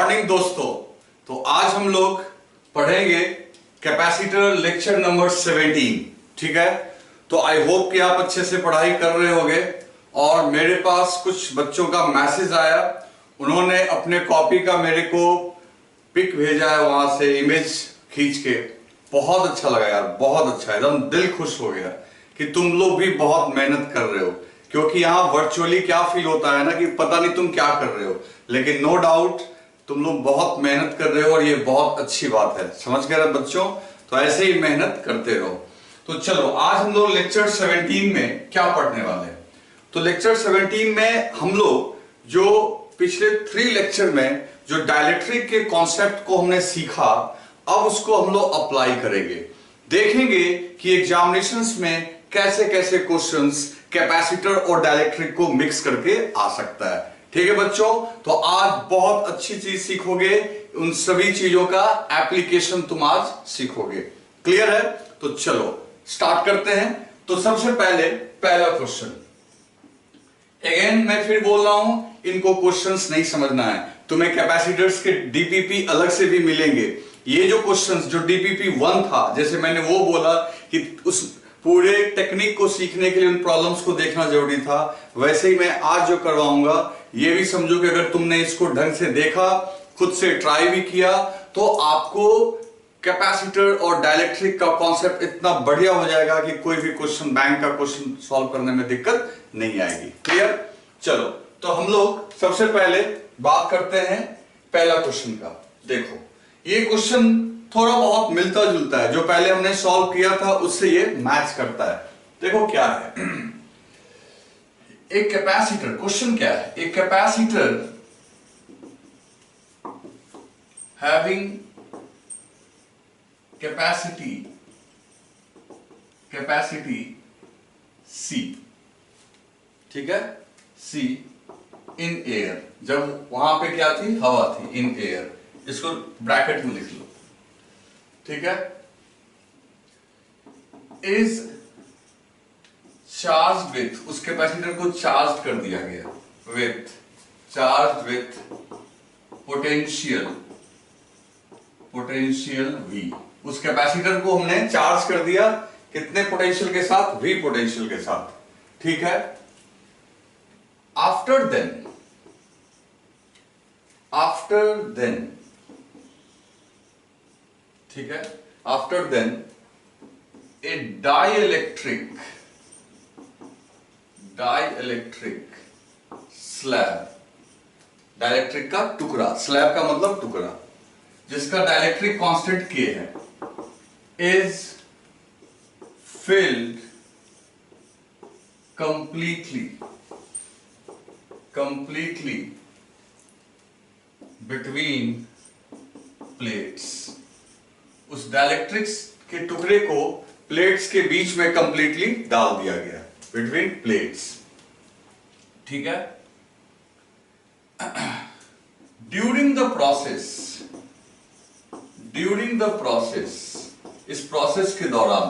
Morning दोस्तों। तो आज हम लोग पढ़ेंगे कैपेसिटर लेक्चर नंबर 17। ठीक है, तो आई होप कि आप अच्छे से पढ़ाई कर रहे होंगे। और मेरे पास कुछ बच्चों का मैसेज आया, उन्होंने अपने कॉपी का मेरे को पिक भेजा है, वहां से इमेज खींच के। बहुत अच्छा लगा यार, बहुत अच्छा, एकदम दिल खुश हो गया कि तुम लोग भी बहुत मेहनत कर रहे हो। क्योंकि यहाँ वर्चुअली क्या फील होता है ना कि पता नहीं तुम क्या कर रहे हो, लेकिन नो डाउट तुम लोग बहुत मेहनत कर रहे हो और ये बहुत अच्छी बात है। समझ गए बच्चों? तो ऐसे ही मेहनत करते रहो। तो चलो आज हम लोग लेक्चर 17 में क्या पढ़ने वाले हैं। तो लेक्चर 17 में हम लोग जो पिछले 3 लेक्चर में जो डाइलेक्ट्रिक के कॉन्सेप्ट को हमने सीखा, अब उसको हम लोग अप्लाई करेंगे। देखेंगे कि एग्जामिनेशंस में कैसे कैसे क्वेश्चंस कैपेसिटर और डाइलेक्ट्रिक को मिक्स करके आ सकता है। ठीक है बच्चों, तो आज बहुत अच्छी चीज सीखोगे, उन सभी चीजों का एप्लीकेशन तुम आज सीखोगे। क्लियर है? तो चलो स्टार्ट करते हैं। तो सबसे पहले पहला क्वेश्चन, अगेन मैं फिर बोल रहा हूं, इनको क्वेश्चंस नहीं समझना है, तुम्हें कैपेसिटर्स के डीपीपी अलग से भी मिलेंगे। ये जो क्वेश्चंस जो डीपीपी 1 था, जैसे मैंने वो बोला कि उस पूरे टेक्निक को सीखने के लिए उन प्रॉब्लम्स को देखना जरूरी था, वैसे ही मैं आज जो करवाऊंगा ये भी समझो कि अगर तुमने इसको ढंग से देखा, खुद से ट्राई भी किया, तो आपको कैपेसिटर और डाइलेक्ट्रिक का कॉन्सेप्ट इतना बढ़िया हो जाएगा कि कोई भी क्वेश्चन, बैंक का क्वेश्चन सॉल्व करने में दिक्कत नहीं आएगी। क्लियर? चलो तो हम लोग सबसे पहले बात करते हैं पहला क्वेश्चन का। देखो ये क्वेश्चन थोड़ा बहुत मिलता जुलता है, जो पहले हमने सॉल्व किया था उससे ये मैच करता है। देखो क्या है, एक कैपेसिटर, क्वेश्चन क्या है, एक कैपेसिटर हैविंग कैपेसिटी C, ठीक है, C इन एयर, जब वहां पे क्या थी, हवा थी, इन एयर, इसको ब्रैकेट में लिख लो। ठीक है, इज चार्ज विथ, उस कैपेसिटर को चार्ज कर दिया गया with, charge with potential V। उस कैपेसिटर को हमने चार्ज कर दिया कितने पोटेंशियल के साथ, V पोटेंशियल के साथ। ठीक है, आफ्टर देन, ठीक है, आफ्टर देन ए डाइलेक्ट्रिक स्लैब, डाइलेक्ट्रिक का टुकड़ा, स्लैब का मतलब टुकड़ा, जिसका डाइलेक्ट्रिक कांस्टेंट K है, is filled completely between plates। उस डाइलेक्ट्रिक्स के टुकड़े को प्लेट्स के बीच में कंप्लीटली डाल दिया गया, बिटवीन प्लेट्स। ठीक है, ड्यूरिंग द प्रोसेस, इस प्रोसेस के दौरान,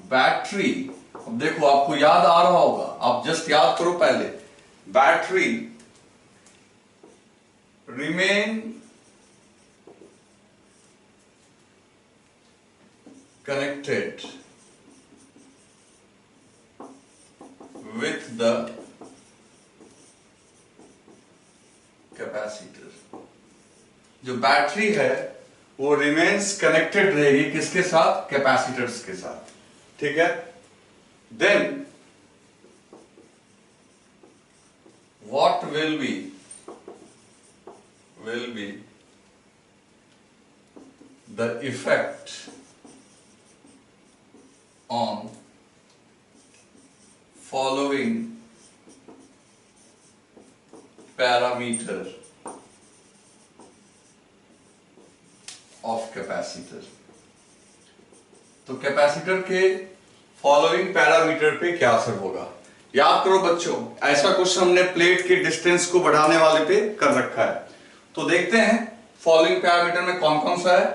बैटरी, अब देखो आपको याद आ रहा होगा, आप जस्ट याद करो पहले, battery remain connected with the capacitor। जो बैटरी है वो रिमेन्स कनेक्टेड रहेगी किसके साथ, कैपेसिटर्स के साथ। ठीक है, then what will be the effect on following parameter of capacitor। तो कैपेसिटर के फॉलोइंग पैरामीटर पे क्या असर होगा, याद करो बच्चों। ऐसा क्वेश्चन हमने प्लेट के डिस्टेंस को बढ़ाने वाले पे कर रखा है। तो देखते हैं फॉलोइंग पैरामीटर में कौन कौन सा है।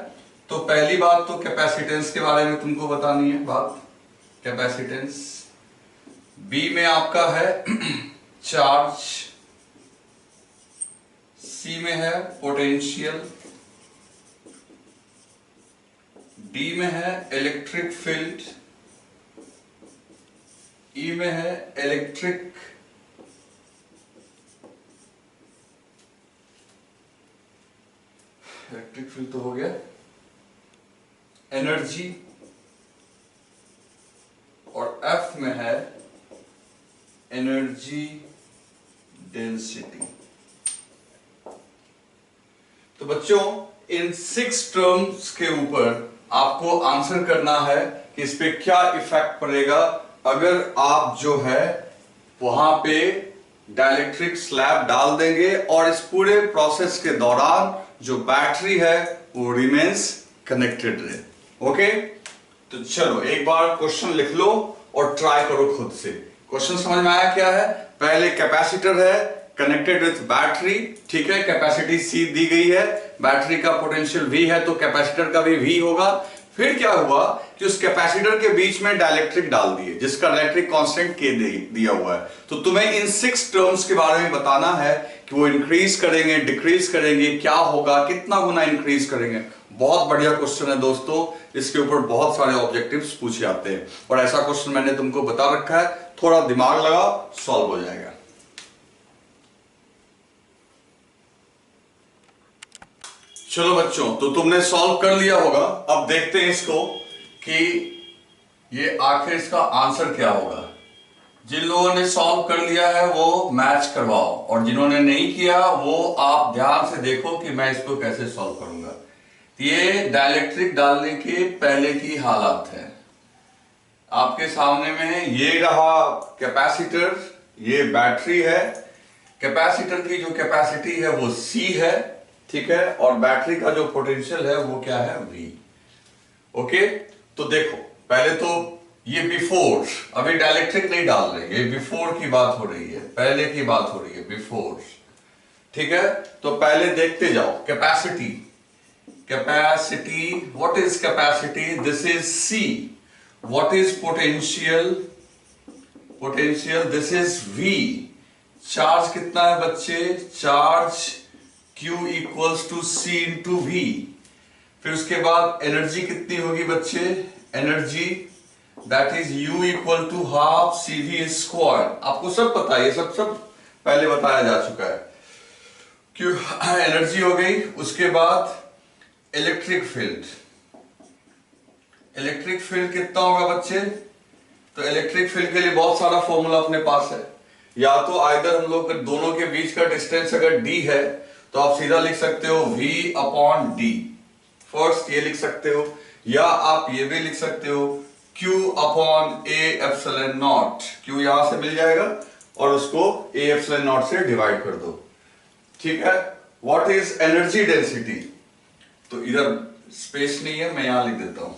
तो पहली बात तो कैपेसिटेंस के बारे में तुमको बतानी है बात। कैपेसिटेंस बी में आपका है चार्ज सी में है पोटेंशियल, डी में है इलेक्ट्रिक फील्ड, ई में है इलेक्ट्रिक फील्ड तो हो गया, एनर्जी, और एफ में है एनर्जी डेंसिटी। तो बच्चों इन 6 टर्म्स के ऊपर आपको आंसर करना है कि इस पे क्या इफेक्ट पड़ेगा अगर आप जो है वहां पे डाइलेक्ट्रिक स्लैब डाल देंगे और इस पूरे प्रोसेस के दौरान जो बैटरी है वो रिमेन्स कनेक्टेड रहे। ओके, तो चलो एक बार क्वेश्चन लिख लो और ट्राई करो खुद से। क्वेश्चन समझ में आया क्या है? पहले कैपेसिटर है कनेक्टेड विथ बैटरी, ठीक है, कैपेसिटी सी दी गई है, बैटरी का पोटेंशियल V है तो कैपेसिटर का भी V होगा। फिर क्या हुआ कि उस कैपेसिटर के बीच में डाइलेक्ट्रिक डाल दिए जिसका इलेक्ट्रिक कांस्टेंट K दिया हुआ है। तो तुम्हें इन 6 टर्म्स के बारे में बताना है कि वो इंक्रीज करेंगे, डिक्रीज करेंगे, क्या होगा, कितना गुना इंक्रीज करेंगे। बहुत बढ़िया क्वेश्चन है दोस्तों, इसके ऊपर बहुत सारे ऑब्जेक्टिव्स पूछे जाते हैं और ऐसा क्वेश्चन मैंने तुमको बता रखा है, थोड़ा दिमाग लगाओ सॉल्व हो जाएगा। चलो बच्चों, तो तुमने सॉल्व कर लिया होगा। अब देखते हैं इसको कि ये आखिर इसका आंसर क्या होगा। जिन लोगों ने सॉल्व कर लिया है वो मैच करवाओ और जिन्होंने नहीं किया वो आप ध्यान से देखो कि मैं इसको कैसे सॉल्व करूंगा। ये डाइलेक्ट्रिक डालने के पहले की हालत है, आपके सामने में ये रहा कैपेसिटर, ये बैटरी है, कैपेसिटर की जो कैपेसिटी है वो C है, ठीक है, और बैटरी का जो पोटेंशियल है वो क्या है V। ओके, तो देखो पहले तो ये बिफोर, अभी डाइलेक्ट्रिक नहीं डाल रहे, ये बिफोर की बात हो रही है, पहले की बात हो रही है, बिफोर, ठीक है। तो पहले देखते जाओ capacity, capacity, what is capacity? This is C। What is potential? Potential this is V। Charge कितना है बच्चे? Charge Q equals to C into V। फिर उसके बाद एनर्जी कितनी होगी बच्चे? Energy that is U equal to half CV square. आपको सब पता है, ये सब पहले बताया जा चुका है। क्यों एनर्जी हो गई। उसके बाद इलेक्ट्रिक फील्ड, इलेक्ट्रिक फील्ड कितना होगा बच्चे? तो इलेक्ट्रिक फील्ड के लिए बहुत सारा फॉर्मूला अपने पास है, या तो आइदर हम लोग दोनों के बीच का डिस्टेंस अगर d है तो आप सीधा लिख सकते हो V अपॉन D, फर्स्ट ये लिख सकते हो, या आप ये भी लिख सकते हो Q upon A epsilon not. Q यहां से मिल जाएगा और उसको A एप्सिलॉन नॉट से डिवाइड कर दो, ठीक है। What is energy density? तो इधर स्पेस नहीं है, मैं यहां लिख देता हूं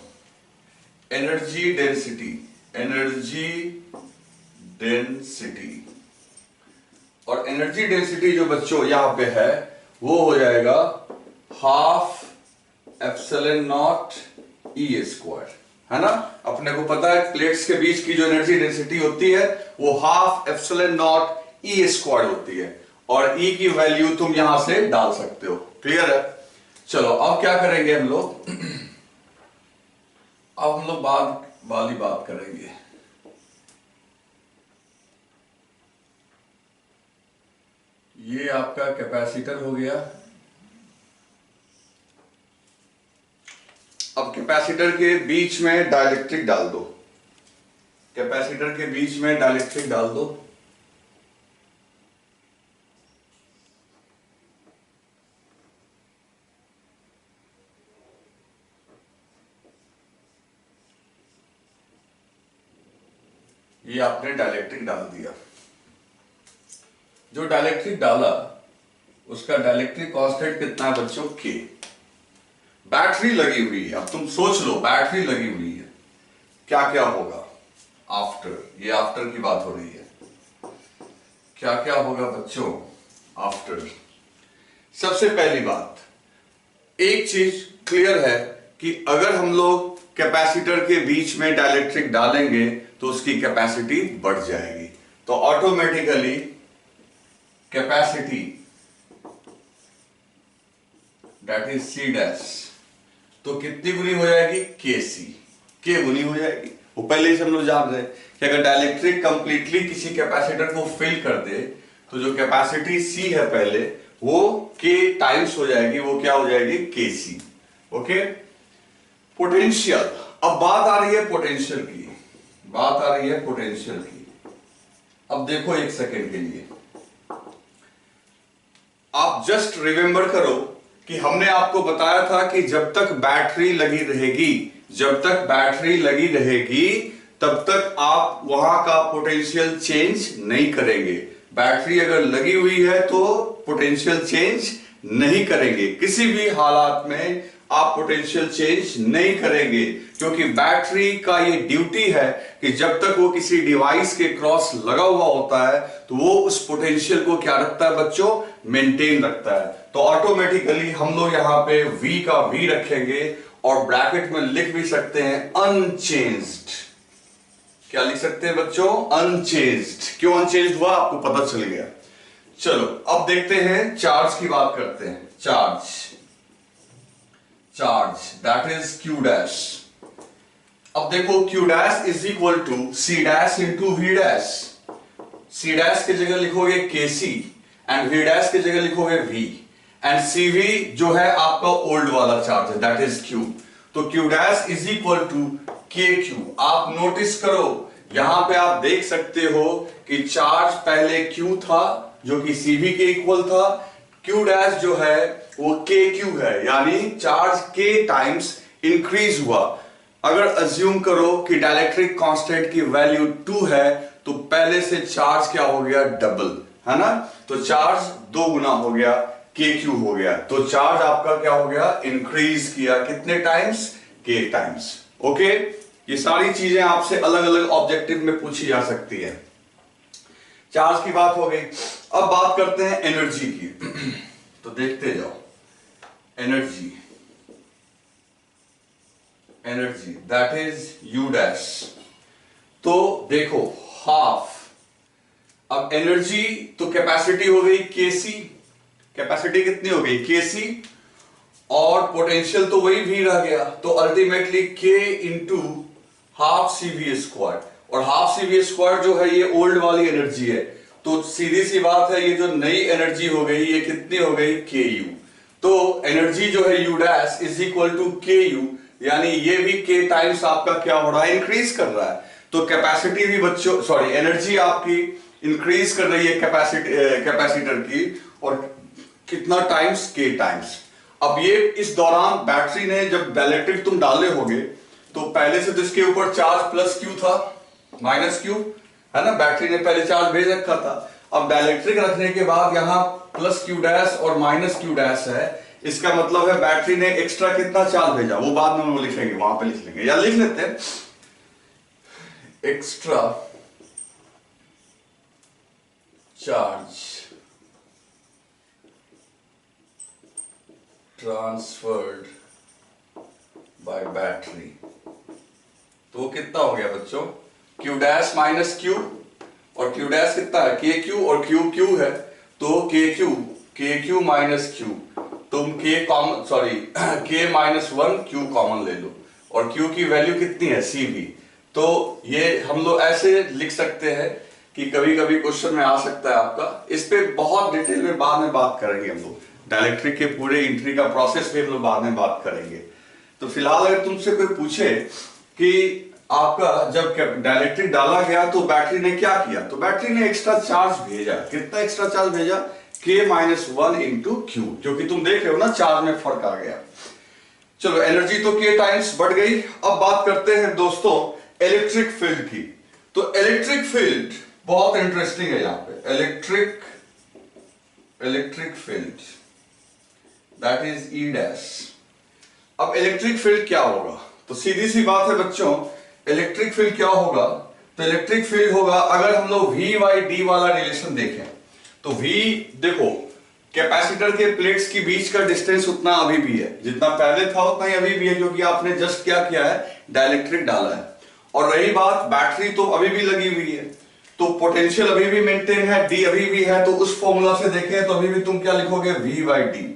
एनर्जी डेंसिटी, एनर्जी डेंसिटी, और एनर्जी डेंसिटी जो बच्चों यहां पे है वो हो जाएगा half epsilon not E square, है ना। अपने को पता है प्लेट्स के बीच की जो एनर्जी डेंसिटी होती है वो half epsilon not E square होती है, और E की वैल्यू तुम यहां से डाल सकते हो। क्लियर है? चलो अब क्या करेंगे हम लोग, अब हम लोग बाद वाली बात करेंगे। ये आपका कैपेसिटर हो गया। अब कैपेसिटर के बीच में डाइलेक्ट्रिक डाल दो, कैपेसिटर के बीच में डाइलेक्ट्रिक डाल दो। ये आपने डाइलेक्ट्रिक डाल दिया। जो डाइलेक्ट्रिक डाला उसका डाइलेक्ट्रिक कांस्टेंट कितना है बच्चों? K। बैटरी लगी हुई है, अब तुम सोच लो बैटरी लगी हुई है, क्या क्या होगा आफ्टर, ये आफ्टर की बात हो रही है, क्या क्या होगा बच्चों आफ्टर? सबसे पहली बात, एक चीज क्लियर है कि अगर हम लोग कैपेसिटर के बीच में डाइलेक्ट्रिक डालेंगे तो उसकी कैपेसिटी बढ़ जाएगी, तो automatically capacity that is C dash, तो कितनी गुनी हो जाएगी, के सी, के गुनी हो जाएगी। वो पहले ही हम लोग जान रहे हैं कि अगर डाइलेक्ट्रिक कंप्लीटली किसी कैपेसिटर को फिल कर दे तो जो कैपेसिटी सी है पहले वो के टाइम्स हो जाएगी, वो क्या हो जाएगी, के सी। ओके, पोटेंशियल, अब बात आ रही है पोटेंशियल की, बात आ रही है पोटेंशियल की। अब देखो एक सेकेंड के लिए आप जस्ट रिमेंबर करो कि हमने आपको बताया था कि जब तक बैटरी लगी रहेगी, जब तक बैटरी लगी रहेगी तब तक आप वहां का पोटेंशियल चेंज नहीं करेंगे। बैटरी अगर लगी हुई है तो पोटेंशियल चेंज नहीं करेंगे, किसी भी हालात में आप पोटेंशियल चेंज नहीं करेंगे, क्योंकि बैटरी का ये ड्यूटी है कि जब तक वो किसी डिवाइस के क्रॉस लगा हुआ होता है तो वो उस पोटेंशियल को क्या रखता है बच्चों, मेंटेन रखता है। तो ऑटोमेटिकली हम लोग यहां पे V का V रखेंगे और ब्रैकेट में लिख भी सकते हैं अनचेंज्ड। क्या लिख सकते हैं बच्चों, अनचेंज्ड। क्यों अनचेंज्ड हुआ आपको पता चल गया। चलो अब देखते हैं चार्ज की बात करते हैं। Charge, charge that is Q dash. अब देखो Q dash is equal to C dash into V dash. C dash की जगह लिखोगे KC एंड V डैश की जगह लिखोगे V, एंड CV जो है आपका ओल्ड वाला चार्ज है दैट इज Q। तो Q dash is equal to KQ। आप नोटिस करो यहां पे आप देख सकते हो कि चार्ज पहले Q था जो कि CV के इक्वल था, Q डैश जो है वो KQ है, यानी चार्ज K टाइम्स इंक्रीज हुआ। अगर अज्यूम करो कि डाइलेक्ट्रिक कांस्टेंट की वैल्यू 2 है तो पहले से चार्ज क्या हो गया, डबल, है ना। तो चार्ज 2 गुना हो गया, KQ हो गया, तो चार्ज आपका क्या हो गया, इंक्रीज किया, कितने टाइम्स, K टाइम्स। ओके, ये सारी चीजें आपसे अलग अलग ऑब्जेक्टिव में पूछी जा सकती है। चार्ज की बात हो गई, अब बात करते हैं एनर्जी की। तो देखते जाओ, energy, energy that is U dash. तो देखो हाफ, अब एनर्जी तो कैपेसिटी हो गई KC, कैपेसिटी कितनी हो गई, KC, और पोटेंशियल तो वही भी रह गया, तो ultimately K into half CV square, और हाफ CV स्क्वायर जो है ये ओल्ड वाली एनर्जी है, तो सीधी सी बात है ये जो नई एनर्जी हो गई ये कितनी हो गई, KU। तो एनर्जी जो है U dash is equal to KU, यानी ये भी K टाइम्स आपका क्या हो रहा है, इंक्रीज कर रहा है। तो कैपेसिटी भी बच्चों, सॉरी, एनर्जी आपकी इंक्रीज कर रही है कैपेसिटर की, और कितना टाइम्स, K टाइम्स। अब ये इस दौरान बैटरी ने जब डाइलेक्ट्रिक तुम डाले होगे तो पहले से तो इसके ऊपर चार्ज प्लस Q था, माइनस Q है ना, बैटरी ने पहले चार्ज भेज रखा था। अब डाइलेक्ट्रिक रखने के बाद यहां प्लस Q डैश और माइनस Q डैश है, इसका मतलब है बैटरी ने एक्स्ट्रा कितना चार्ज भेजा, वो बाद में हम लिखेंगे, वहां पे लिख लेंगे, या लिख लेते हैं extra charge transferred by battery. तो वो कितना हो गया बच्चों, Q डैश माइनस Q, और Q डैश कितना है, KQ, और QQ है, तो KQ माइनस Q, तुम K common, sorry K minus 1 Q common ले लो, और Q की वैल्यू कितनी है, CV। तो ये हम लोग ऐसे लिख सकते हैं कि कभी कभी क्वेश्चन में आ सकता है आपका, इस पे बहुत डिटेल में बाद में बात करेंगे हम लोग, डाइलेक्ट्रिक के पूरे एंट्री का प्रोसेस भी हम लोग बाद में बात करेंगे। तो फिलहाल अगर तुमसे कोई पूछे कि आपका जब डाइलेक्ट्रिक डाला गया तो बैटरी ने क्या किया, तो बैटरी ने एक्स्ट्रा चार्ज भेजा, कितना एक्स्ट्रा चार्ज भेजा, K माइनस 1 इंटू Q, जो कि तुम देख रहे हो ना चार्ज में फर्क आ गया। चलो एनर्जी तो K टाइम्स बढ़ गई। अब बात करते हैं दोस्तों इलेक्ट्रिक फील्ड की। तो इलेक्ट्रिक फील्ड बहुत इंटरेस्टिंग है, यहां पे electric field that is E dash. अब इलेक्ट्रिक फील्ड क्या होगा, तो सीधी सी बात है बच्चों, इलेक्ट्रिक फील्ड क्या होगा, तो इलेक्ट्रिक फील्ड होगा, अगर हम लोग V/D वाला रिलेशन देखें तो V, देखो कैपेसिटर के प्लेट्स के बीच का डिस्टेंस उतना अभी भी है, जितना पहले था उतना ही अभी भी है, क्योंकि आपने जस्ट क्या किया है, डाइलेक्ट्रिक डाला है। और रही बात बैटरी, तो अभी भी लगी हुई है, तो पोटेंशियल अभी भी मेंटेन है, D अभी भी है, तो उस फॉर्मूला से देखें तो अभी भी तुम क्या लिखोगे, V/D।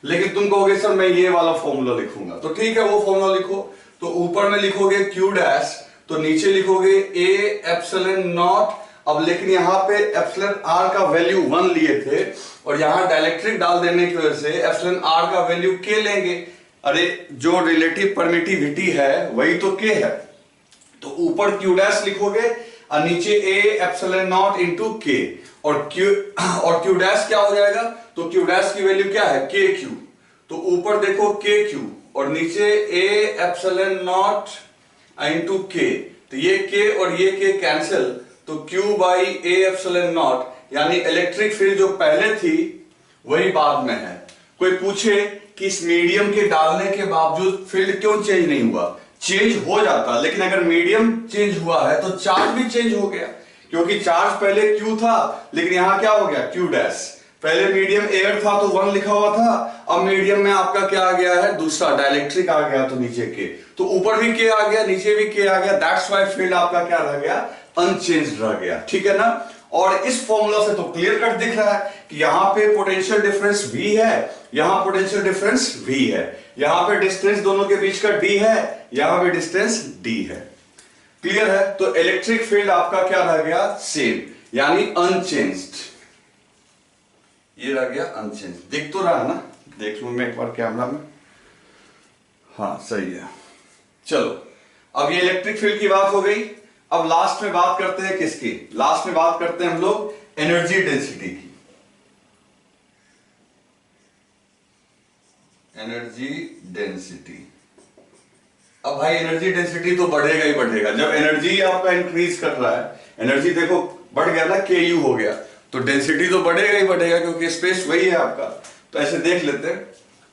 लेकिन तुम कहोगे सर मैं ये वाला फॉर्मूला लिखूंगा, तो ठीक है वो फॉर्मूला लिखो। तो ऊपर में लिखोगे क्यू डैश, तो नीचे लिखोगे ए एप्सिलॉन नॉट। अब लेकिन यहाँ पे एप्सिलॉन आर का वैल्यू 1 लिए थे और यहाँ डाइलेक्ट्रिक डाल देने की वजह से एप्सिलॉन आर का वैल्यू के लेंगे। अरे जो रिलेटिव परमिटिविटी है वही तो के है, तो ऊपर क्यू डैश लिखोगे और नीचे ए एप्सिलॉन नॉट इनटू के, और क्यू डैश क्या हो जाएगा, तो क्यू डैश की वैल्यू क्या है के क्यू, तो ऊपर देखो के क्यू और नीचे ए एप्सिलॉन नॉट इनटू के, तो ये के और ये के कैंसिल, तो Q by A epsilon not, यानी इलेक्ट्रिक फील्ड जो पहले थी वही बाद में है। कोई पूछे कि इस मीडियम के डालने के बावजूद फील्ड क्यों चेंज नहीं हुआ, चेंज हो जाता, लेकिन अगर मीडियम चेंज हुआ है तो चार्ज भी चेंज हो गया, क्योंकि चार्ज पहले Q था लेकिन यहां क्या हो गया Q डैश। पहले मीडियम एयर था तो 1 लिखा हुआ था, अब मीडियम में आपका क्या आ गया है, दूसरा डाइलेक्ट्रिक आ गया, तो नीचे के, तो ऊपर भी के आ गया नीचे भी के आ गया, दैट्स व्हाई फील्ड आपका क्या रह गया, अनचेंज्ड रह गया। ठीक है ना। और इस फॉर्मूला से तो क्लियर कट दिख रहा है कि यहां पे पोटेंशियल डिफरेंस V है, यहां पोटेंशियल डिफरेंस V है, यहां पे डिस्टेंस दोनों के बीच का D है, यहां पे डिस्टेंस D है। क्लियर है। तो इलेक्ट्रिक फील्ड आपका क्या रह गया, सेम, यानी अनचेंज्ड, ये रह गया अनचेंज। दिख तो रहा है ना, देख लूं मैं एक बार कैमरा में, हाँ सही है। चलो अब ये इलेक्ट्रिक फील्ड की बात हो गई। अब लास्ट में बात करते हैं किसकी, लास्ट में बात करते हैं हम लोग एनर्जी डेंसिटी की। एनर्जी डेंसिटी, अब भाई एनर्जी डेंसिटी तो बढ़ेगा ही बढ़ेगा, जब एनर्जी आपका इंक्रीज कर रहा है, एनर्जी देखो बढ़ गया ना, के यू हो गया, तो डेंसिटी तो बढ़ेगा ही बढ़ेगा, क्योंकि स्पेस वही है आपका। तो ऐसे देख लेते हैं,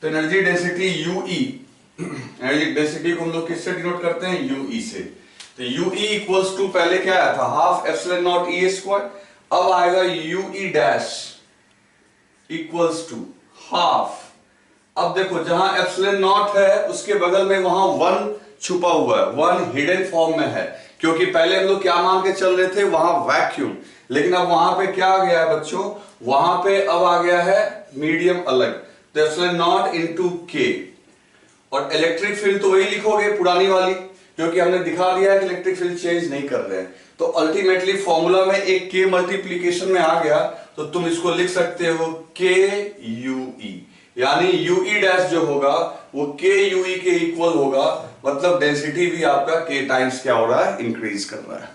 तो energy density UE, energy density को हम लोग किससे डिनोट करते हैं, यूई से। तो यूई इक्वल्स टू, पहले क्या आया था, half epsilon not E square, अब आएगा UE dash equals to half. अब देखो जहां एप्सिलॉन नॉट है उसके बगल में वहां 1 छुपा हुआ है, 1 हिडन फॉर्म में है, क्योंकि पहले हम लोग क्या मान के चल रहे थे, वहां वैक्यूम, लेकिन अब वहां पे क्या आ गया है बच्चों, वहां पे अब आ गया है मीडियम अलग, तो एप्सिलॉन नॉट इनटू के, और इलेक्ट्रिक फील्ड तो वही लिखोगे पुरानी वाली, क्योंकि हमने दिखा दिया है कि इलेक्ट्रिक फील्ड चेंज नहीं कर रहे हैं। तो अल्टीमेटली फॉर्मूला में एक के मल्टीप्लीकेशन में आ गया, तो तुम इसको लिख सकते हो के यूई, यानी यूई डैश जो होगा वो के यूई के इक्वल होगा, मतलब डेंसिटी भी आपका के टाइम्स क्या हो रहा है, इंक्रीज कर रहा है।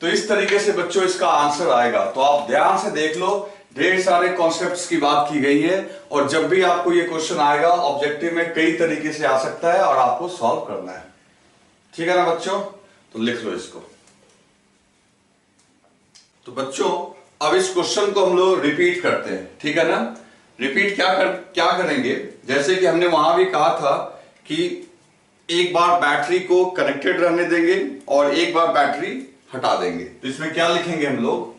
तो इस तरीके से बच्चों इसका आंसर आएगा। तो आप ध्यान से देख लो, ढेर सारे कॉन्सेप्ट्स की बात की गई है, और जब भी आपको ये क्वेश्चन आएगा ऑब्जेक्टिव में कई तरीके से आ सकता है और आपको सॉल्व करना है। ठीक है ना बच्चों, तो लिख लो इसको। तो बच्चों अब इस क्वेश्चन को हम लोग रिपीट करते हैं, ठीक है ना। रिपीट क्या करेंगे, जैसे कि हमने वहां भी कहा था कि एक बार बैटरी को कनेक्टेड रहने देंगे और एक बार बैटरी हटा देंगे। तो इसमें क्या लिखेंगे हम लोग,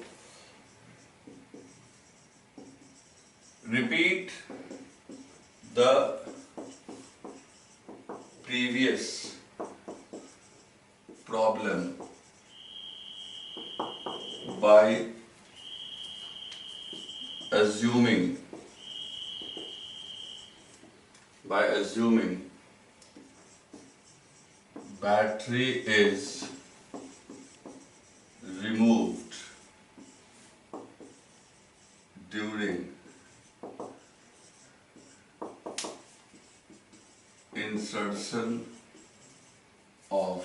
repeat the previous problem by assuming battery is removed during insertion of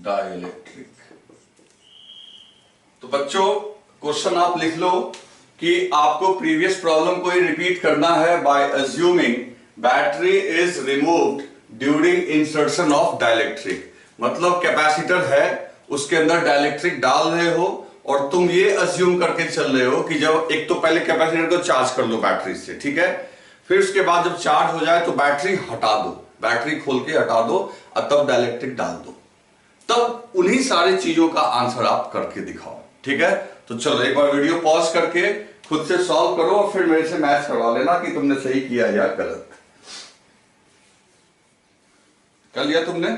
dielectric। तो बच्चों क्वेश्चन आप लिख लो कि आपको प्रीवियस प्रॉब्लम को ही रिपीट करना है, by assuming battery is removed during insertion of dielectric. मतलब कैपेसिटर है, उसके अंदर डाइलेक्ट्रिक डाल रहे हो और तुम ये अज्यूम करके चल रहे हो कि जब एक तो पहले कैपेसिटर को चार्ज कर लो बैटरी से, ठीक है, फिर उसके बाद जब चार्ज हो जाए तो बैटरी हटा दो, बैटरी खोल के हटा दो और तब डाइलेक्ट्रिक डाल दो, तब उन्हीं सारी चीजों का आंसर आप करके दिखाओ। ठीक है, तो चलो एक बार वीडियो पॉज करके खुद से सॉल्व करो और फिर मेरे से मैच करवा लेना कि तुमने सही किया या गलत। कर लिया तुमने?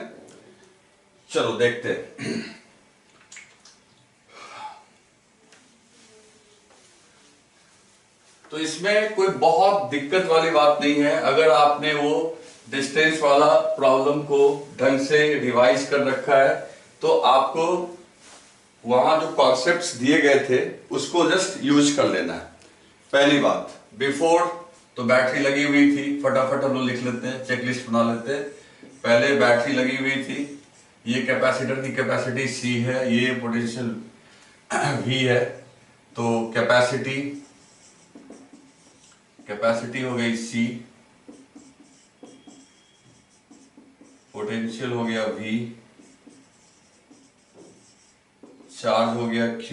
चलो देखते हैं। तो इसमें कोई बहुत दिक्कत वाली बात नहीं है। अगर आपने वो डिस्टेंस वाला प्रॉब्लम को ढंग से रिवाइज कर रखा है तो आपको वहां जो कॉन्सेप्ट्स दिए गए थे उसको जस्ट यूज कर लेना है। पहली बात, बिफोर तो बैटरी लगी हुई थी, फटाफट हम लोग लिख लेते हैं, चेकलिस्ट बना लेते हैं। पहले बैटरी लगी हुई थी, ये कैपेसिटर की कैपेसिटी C है, ये पोटेंशियल V है। तो कैपेसिटी हो गई C, पोटेंशियल हो गया V, चार्ज हो गया Q,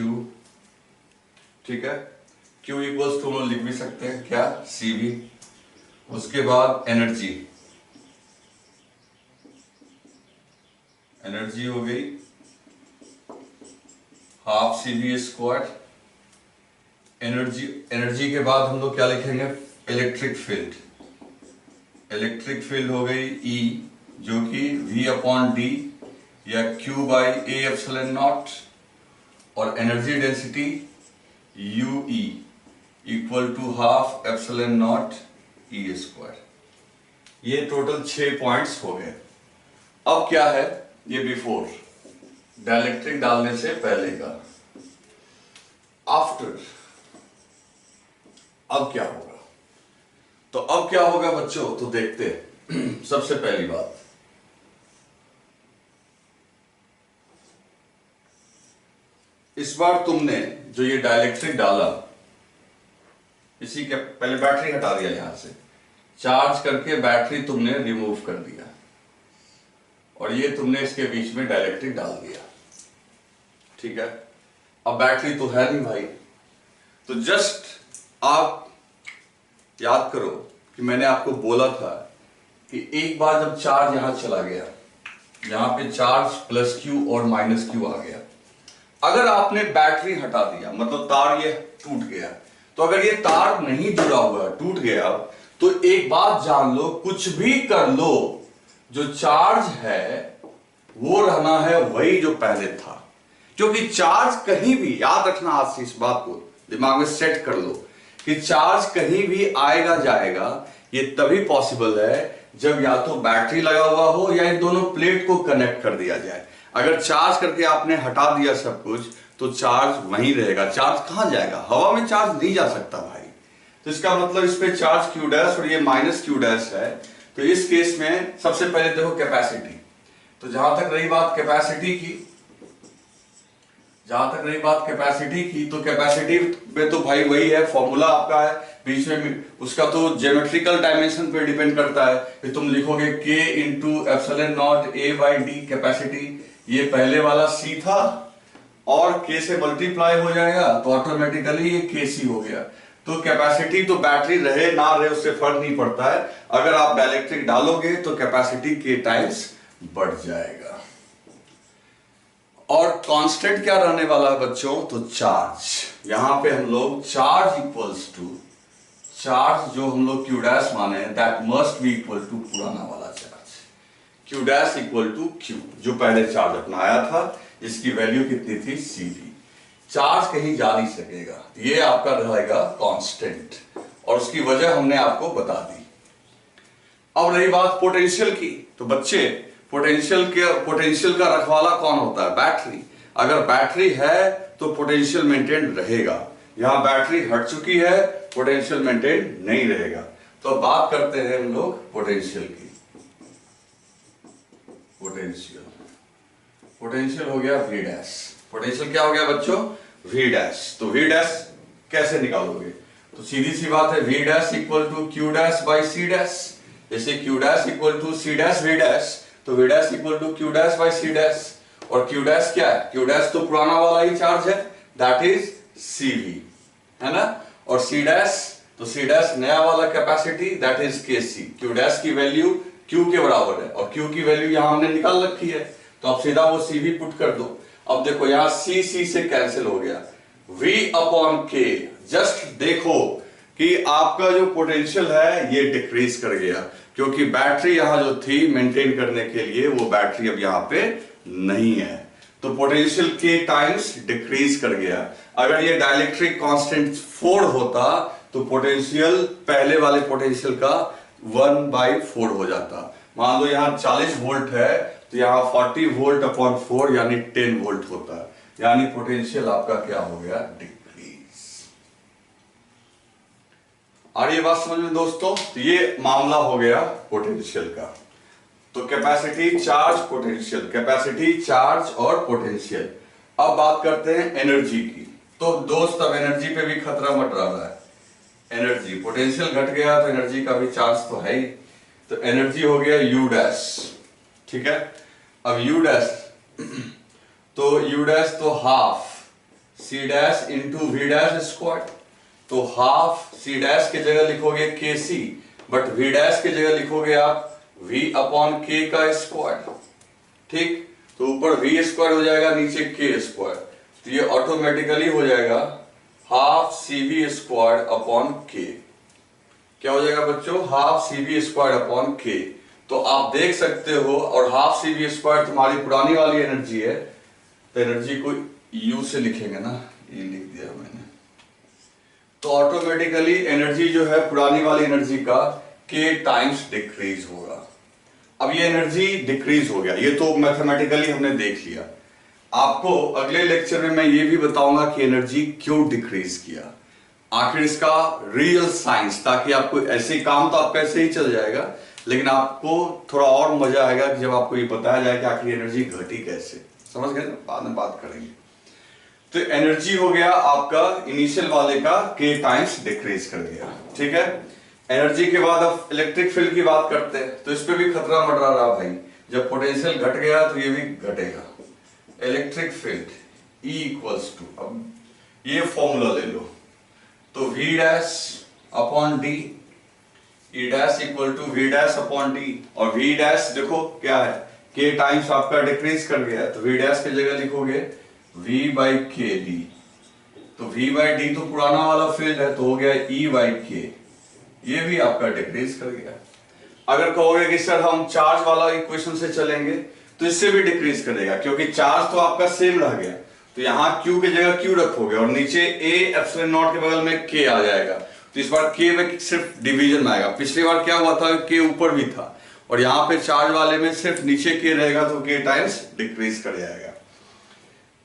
ठीक है। Q इक्वल्स टू हम लिख भी सकते हैं क्या, CV। उसके बाद एनर्जी हो गई हाफ CV²। एनर्जी के बाद हम लोग क्या लिखेंगे, इलेक्ट्रिक फील्ड हो गई E, जो कि V/D या Q/A/0, और energy density UE equal to half ε0 E²। ये टोटल 6 पॉइंट्स हो गए। अब क्या है, ये बिफोर डाइलेक्ट्रिक डालने से पहले का। आफ्टर अब क्या होगा, तो अब क्या होगा बच्चों, तो देखते हैं। सबसे पहली बात, इस बार तुमने जो ये डाइलेक्ट्रिक डाला, इसी के पहले बैटरी हटा दिया, यहां से चार्ज करके बैटरी तुमने रिमूव कर दिया, और ये तुमने इसके बीच में डाइलेक्ट्रिक डाल दिया, ठीक है। अब बैटरी तो है नहीं भाई, तो जस्ट आप याद करो कि मैंने आपको बोला था कि एक बार जब चार्ज यहां चला गया, यहां पे चार्ज +Q और -Q आ गया, अगर आपने बैटरी हटा दिया, मतलब तार ये टूट गया, तो अगर ये तार नहीं जुड़ा हुआ, टूट गया, तो एक बात जान लो, कुछ भी कर लो, जो चार्ज है वो रहना है वही जो पहले था। क्योंकि चार्ज कहीं भी, याद रखना आज से, इस बात को दिमाग में सेट कर लो कि चार्ज कहीं भी आएगा जाएगा, ये तभी पॉसिबल है जब या तो बैटरी लगा हुआ हो या इन दोनों प्लेट को कनेक्ट कर दिया जाए। अगर चार्ज करके आपने हटा दिया सब कुछ, तो चार्ज वहीं रहेगा। चार्ज कहां जाएगा, हवा में चार्ज नहीं जा सकता भाई। तो इसका मतलब इस पे चार्ज Q' और ये -Q' है। तो इस केस में सबसे पहले देखो कैपेसिटी। तो जहां तक रही बात कैपेसिटी की, तो कैपेसिटी में तो भाई वही है, फॉर्मूला आपका है, बीच में उसका तो ज्योमेट्रिकल डायमेंशन पे डिपेंड करता है कि तुम लिखोगे K × ε0 A/D कैपेसिटी, ये पहले वाला C था और K से मल्टीप्लाई हो जाएगा तो ऑटोमेटिकली ये KC हो गया। तो कैपेसिटी तो बैटरी रहे ना रहे उससे फर्क नहीं पड़ता है, अगर आप डाइलेक्ट्रिक डालोगे तो कैपेसिटी K टाइम्स बढ़ जाएगा। और कांस्टेंट क्या रहने वाला है बच्चों, तो चार्ज। यहां पे हम लोग चार्ज इक्वल्स टू, चार्ज जो हम लोग Q' माने, that must be equal to पुराना वाला charge, Q' equal to Q, जो पहले चार्ज अपना आया था, जिसकी वैल्यू कितनी थी, CV। चार्ज कहीं जा नहीं सकेगा, ये आपका रहेगा कांस्टेंट, और उसकी वजह हमने आपको बता दी। अब रही बात पोटेंशियल की, तो बच्चे पोटेंशियल का रखवाला कौन होता है, बैटरी। अगर बैटरी है तो पोटेंशियल मेंटेन रहेगा, यहां बैटरी हट चुकी है, पोटेंशियल मेंटेन नहीं रहेगा। तो बात करते हैं हम लोग पोटेंशियल की। पोटेंशियल हो गया V'। पोटेंशियल क्या हो गया बच्चों, V'। तो V' कैसे निकालोगे, तो सीधी सी बात है, V' इक्वल टू Q'/C'। जैसे Q' इक्वल टू C'/V', तो V' इक्वल टू Q'/C'। और Q' क्या है, Q' तो पुराना वाला ही चार्ज है, दैट इज CV, है ना। और C', तो C' नया वाला capacity, that is KC। Q' की वैल्यू Q के बराबर है, और Q की वैल्यू यहां हमने निकाल रखी है, तो अब सीधा वो CV पुट कर दो। अब देखो यहां C से कैंसिल हो गया, V/K। जस्ट देखो कि आपका जो पोटेंशियल है ये डिक्रीज कर गया, क्योंकि बैटरी यहां जो थी मेंटेन करने के लिए, वो बैटरी अब यहां पे नहीं है, तो पोटेंशियल K टाइम्स डिक्रीज कर गया। अगर ये डाइलेक्ट्रिक कांस्टेंट 4 होता तो पोटेंशियल पहले वाले पोटेंशियल का 1/4 हो जाता। मान लो यहाँ 40 वोल्ट है तो यहाँ 40 वोल्ट अपॉन 4 यानी 10 वोल्ट होता है, यानी पोटेंशियल आपका क्या हो गया, डिक्रीज। आ रही है बात समझ में दोस्तों? तो ये मामला हो गया पोटेंशियल का। तो capacity, charge, potential, capacity, charge और पोटेंशियल। अब बात करते हैं एनर्जी की। तो दोस्त अब एनर्जी पे भी खतरा मंडरा रहा है। एनर्जी, पोटेंशियल घट गया तो एनर्जी का भी चार्ज तो है ही, तो एनर्जी हो गया U डैश, ठीक है। अब U डैश तो U डैश तो half C dash into V dash square, तो हाफ C डैश की जगह लिखोगे KC, बट V डैश की जगह लिखोगे आप V अपॉन K का स्क्वायर, ठीक। तो ऊपर V स्क्वायर हो जाएगा, नीचे K स्क्वायर, तो ये ऑटोमेटिकली हो जाएगा half CV square upon K। क्या हो जाएगा बच्चों, half CV square upon K। तो आप देख सकते हो, और हाफ CV स्क्वायर तुम्हारी पुरानी वाली एनर्जी है, तो एनर्जी को U से लिखेंगे ना, ये लिख दिया मैंने, तो ऑटोमेटिकली एनर्जी जो है पुरानी वाली एनर्जी का K टाइम्स डिक्रीज होगा। अब ये एनर्जी डिक्रीज हो गया, ये तो मैथमेटिकली हमने देख लिया। आपको अगले लेक्चर में मैं ये भी बताऊंगा कि एनर्जी क्यों डिक्रीज किया, आखिर इसका रियल साइंस, ताकि आपको ऐसे काम तो आपका ऐसे ही चल जाएगा, लेकिन आपको थोड़ा और मजा आएगा कि जब आपको ये बताया जाए कि आखिर एनर्जी घटी कैसे। समझ गए? बाद में बात करेंगे। तो एनर्जी हो गया आपका इनिशियल वाले का K टाइम्स डिक्रीज कर गया, ठीक है। एनर्जी के बाद अब इलेक्ट्रिक फील्ड की बात करते हैं, तो इस पे भी खतरा मंडरा रहा भाई। जब पोटेंशियल घट गया तो ये भी घटेगा। Electric field E equals to, अब ये फॉर्मूला ले लो, तो V dash upon D, E dash equal to V dash upon D, और V डैश देखो क्या है, K टाइम्स आपका डिक्रीज कर गया है, तो V डैश की जगह लिखोगे V बाई K D, तो V बाई D तो पुराना वाला फील्ड है, तो हो गया E बाई K, ये भी आपका डिक्रीज कर गया। अगर कहोगे कि सर हम चार्ज वाला इक्वेशन से चलेंगे, तो इससे भी डिक्रीज करेगा, क्योंकि चार्ज तो आपका सेम रह गया, तो यहाँ Q की जगह Q रखोगे और नीचे A एप्सिलॉन नॉट के बगल में K आ जाएगा, तो इस बार K में सिर्फ डिवीजन आएगा। पिछली बार क्या हुआ था, K ऊपर भी था, और यहाँ पे चार्ज वाले में सिर्फ नीचे K रहेगा, तो K टाइम्स डिक्रीज कर जाएगा।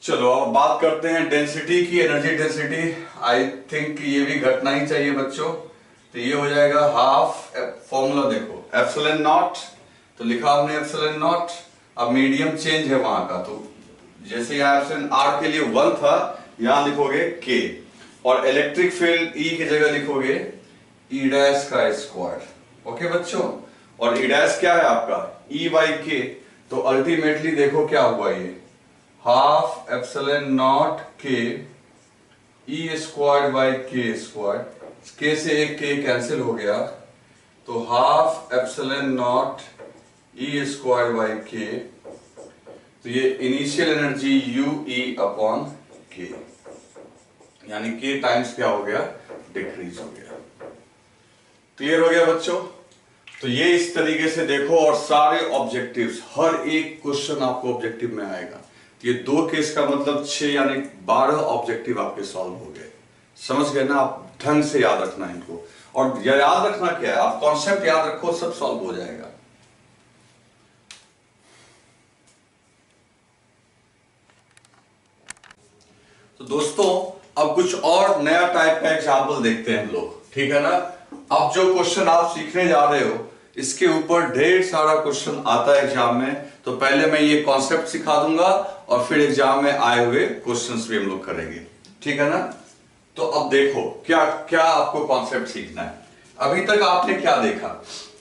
चलो अब बात करते हैं डेंसिटी की, एनर्जी डेंसिटी। आई थिंक ये भी घटना ही चाहिए बच्चों, तो ये हो जाएगा हाफ, फॉर्मूला देखो एप्सिलॉन नॉट, तो लिखा हमने एप्सिलॉन नॉट। अब मीडियम चेंज है वहां का, तो जैसे यहाँ एप्सिलॉन R के लिए 1 था, यहां लिखोगे K, और इलेक्ट्रिक फील्ड E की जगह लिखोगे E डैश का स्क्वायर। ओके बच्चों, और E डैश क्या है आपका E बाई K, तो अल्टीमेटली देखो क्या हुआ, ये half epsilon not K E square by K square, K से एक K कैंसिल हो गया, तो half epsilon not E square by K, तो ये initial energy UE upon K, यानी K टाइम्स क्या हो गया, डिक्रीज हो गया। क्लियर हो गया बच्चों? तो ये इस तरीके से देखो, और सारे ऑब्जेक्टिव्स, हर एक क्वेश्चन आपको ऑब्जेक्टिव में आएगा। तो ये 2 केस का मतलब 6 यानी 12 ऑब्जेक्टिव आपके सॉल्व हो गए। समझ गए ना? आप ढंग से याद रखना इनको, और याद रखना क्या है, आप कॉन्सेप्ट याद रखो, सब सॉल्व हो जाएगा। तो दोस्तों अब कुछ और नया टाइप का एग्जाम्पल देखते हैं हम लोग, ठीक है ना। अब जो क्वेश्चन आप सीखने जा रहे हो, इसके ऊपर ढेर सारा क्वेश्चन आता है एग्जाम में, तो पहले मैं ये कॉन्सेप्ट सिखा दूंगा और फिर एग्जाम में आए हुए क्वेश्चंस भी हम लोग करेंगे, ठीक है ना। तो अब देखो क्या क्या आपको कॉन्सेप्ट सीखना है। अभी तक आपने क्या देखा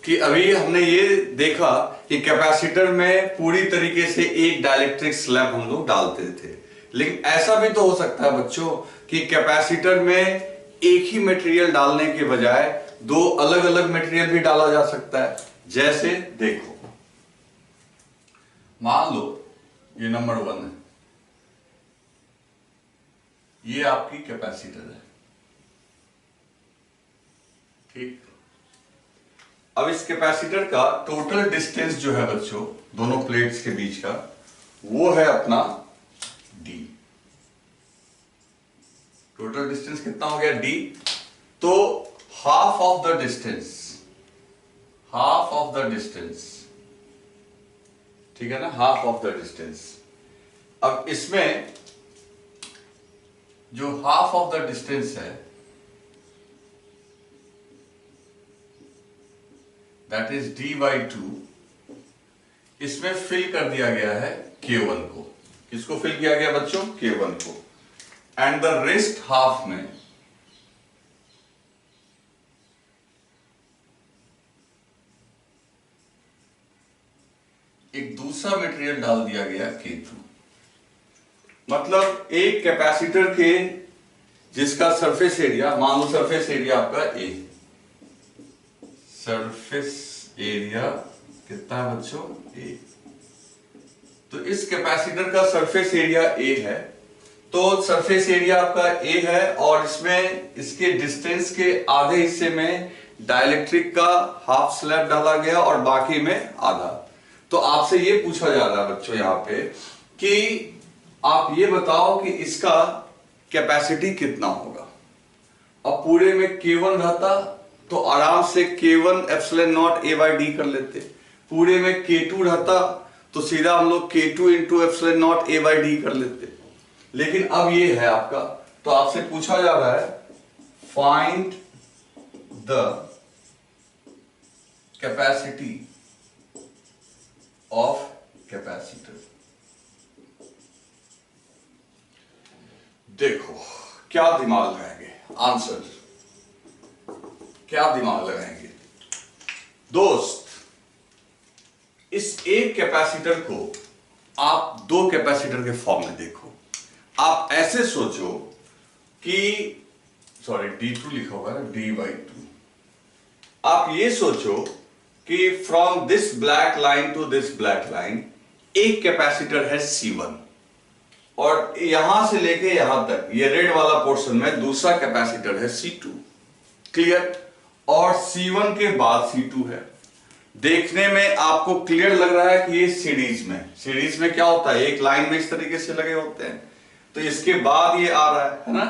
कि अभी हमने ये देखा कि कैपेसिटर में पूरी तरीके से एक डाइलेक्ट्रिक स्लैब हम लोग डालते थे, लेकिन ऐसा भी तो हो सकता है बच्चों कि कैपेसिटर में एक ही मटेरियल डालने के बजाय 2 अलग अलग मटेरियल भी डाला जा सकता है। जैसे देखो, मान लो ये नंबर 1 है, ये आपकी कैपेसिटर है, ठीक। अब इस कैपेसिटर का टोटल डिस्टेंस जो है बच्चों दोनों प्लेट्स के बीच का, वो है अपना D। टोटल डिस्टेंस कितना हो गया D। तो हाफ ऑफ द डिस्टेंस, ठीक है ना, हाफ ऑफ द डिस्टेंस। अब इसमें जो हाफ ऑफ द डिस्टेंस है दैट इज d/2, इसमें फिल कर दिया गया है k1 को। किसको फिल किया गया बच्चों? k1 को। एंड द रेस्ट हाफ में एक दूसरा मटेरियल डाल दिया गया k2। मतलब एक कैपेसिटर के जिसका सरफेस एरिया, मान लो सरफेस एरिया आपका A, सरफेस एरिया कितना है बच्चों? A। तो इस कैपेसिटर का सरफेस एरिया A है, तो सरफेस एरिया आपका A है और इसमें इसके डिस्टेंस के आधे हिस्से में डाइलेक्ट्रिक का हाफ स्लैब डाला गया और बाकी में आधा। तो आपसे ये पूछा जा रहा है बच्चों यहाँ पे कि आप ये बताओ कि इसका कैपेसिटी कितना होगा। अब पूरे में k1 रहता तो आराम से k1 एप्सिलॉन नॉट a/d कर लेते। पूरे में k2 रहता तो सीधा हम लोग k2 into epsilon not a/d कर लेते। लेकिन अब ये है आपका, तो आपसे पूछा जा रहा है find the capacity of capacitor. देखो क्या दिमाग लगाएंगे, आंसर क्या दिमाग लगाएंगे दोस्त। इस एक कैपेसिटर को आप दो कैपेसिटर के फॉर्म में देखो। आप ऐसे सोचो कि सॉरी d2 लिखा होगा ना, d/2। आप ये सोचो कि from this black line to this black line एक कैपेसिटर है C1 और यहां से लेके यहां तक ये रेड वाला पोर्शन में दूसरा कैपेसिटर है C2। क्लियर? और C1 के बाद C2 है। देखने में आपको क्लियर लग रहा है कि ये सीरीज में क्या होता है, एक लाइन में इस तरीके से लगे होते हैं। तो इसके बाद ये आ रहा है ना,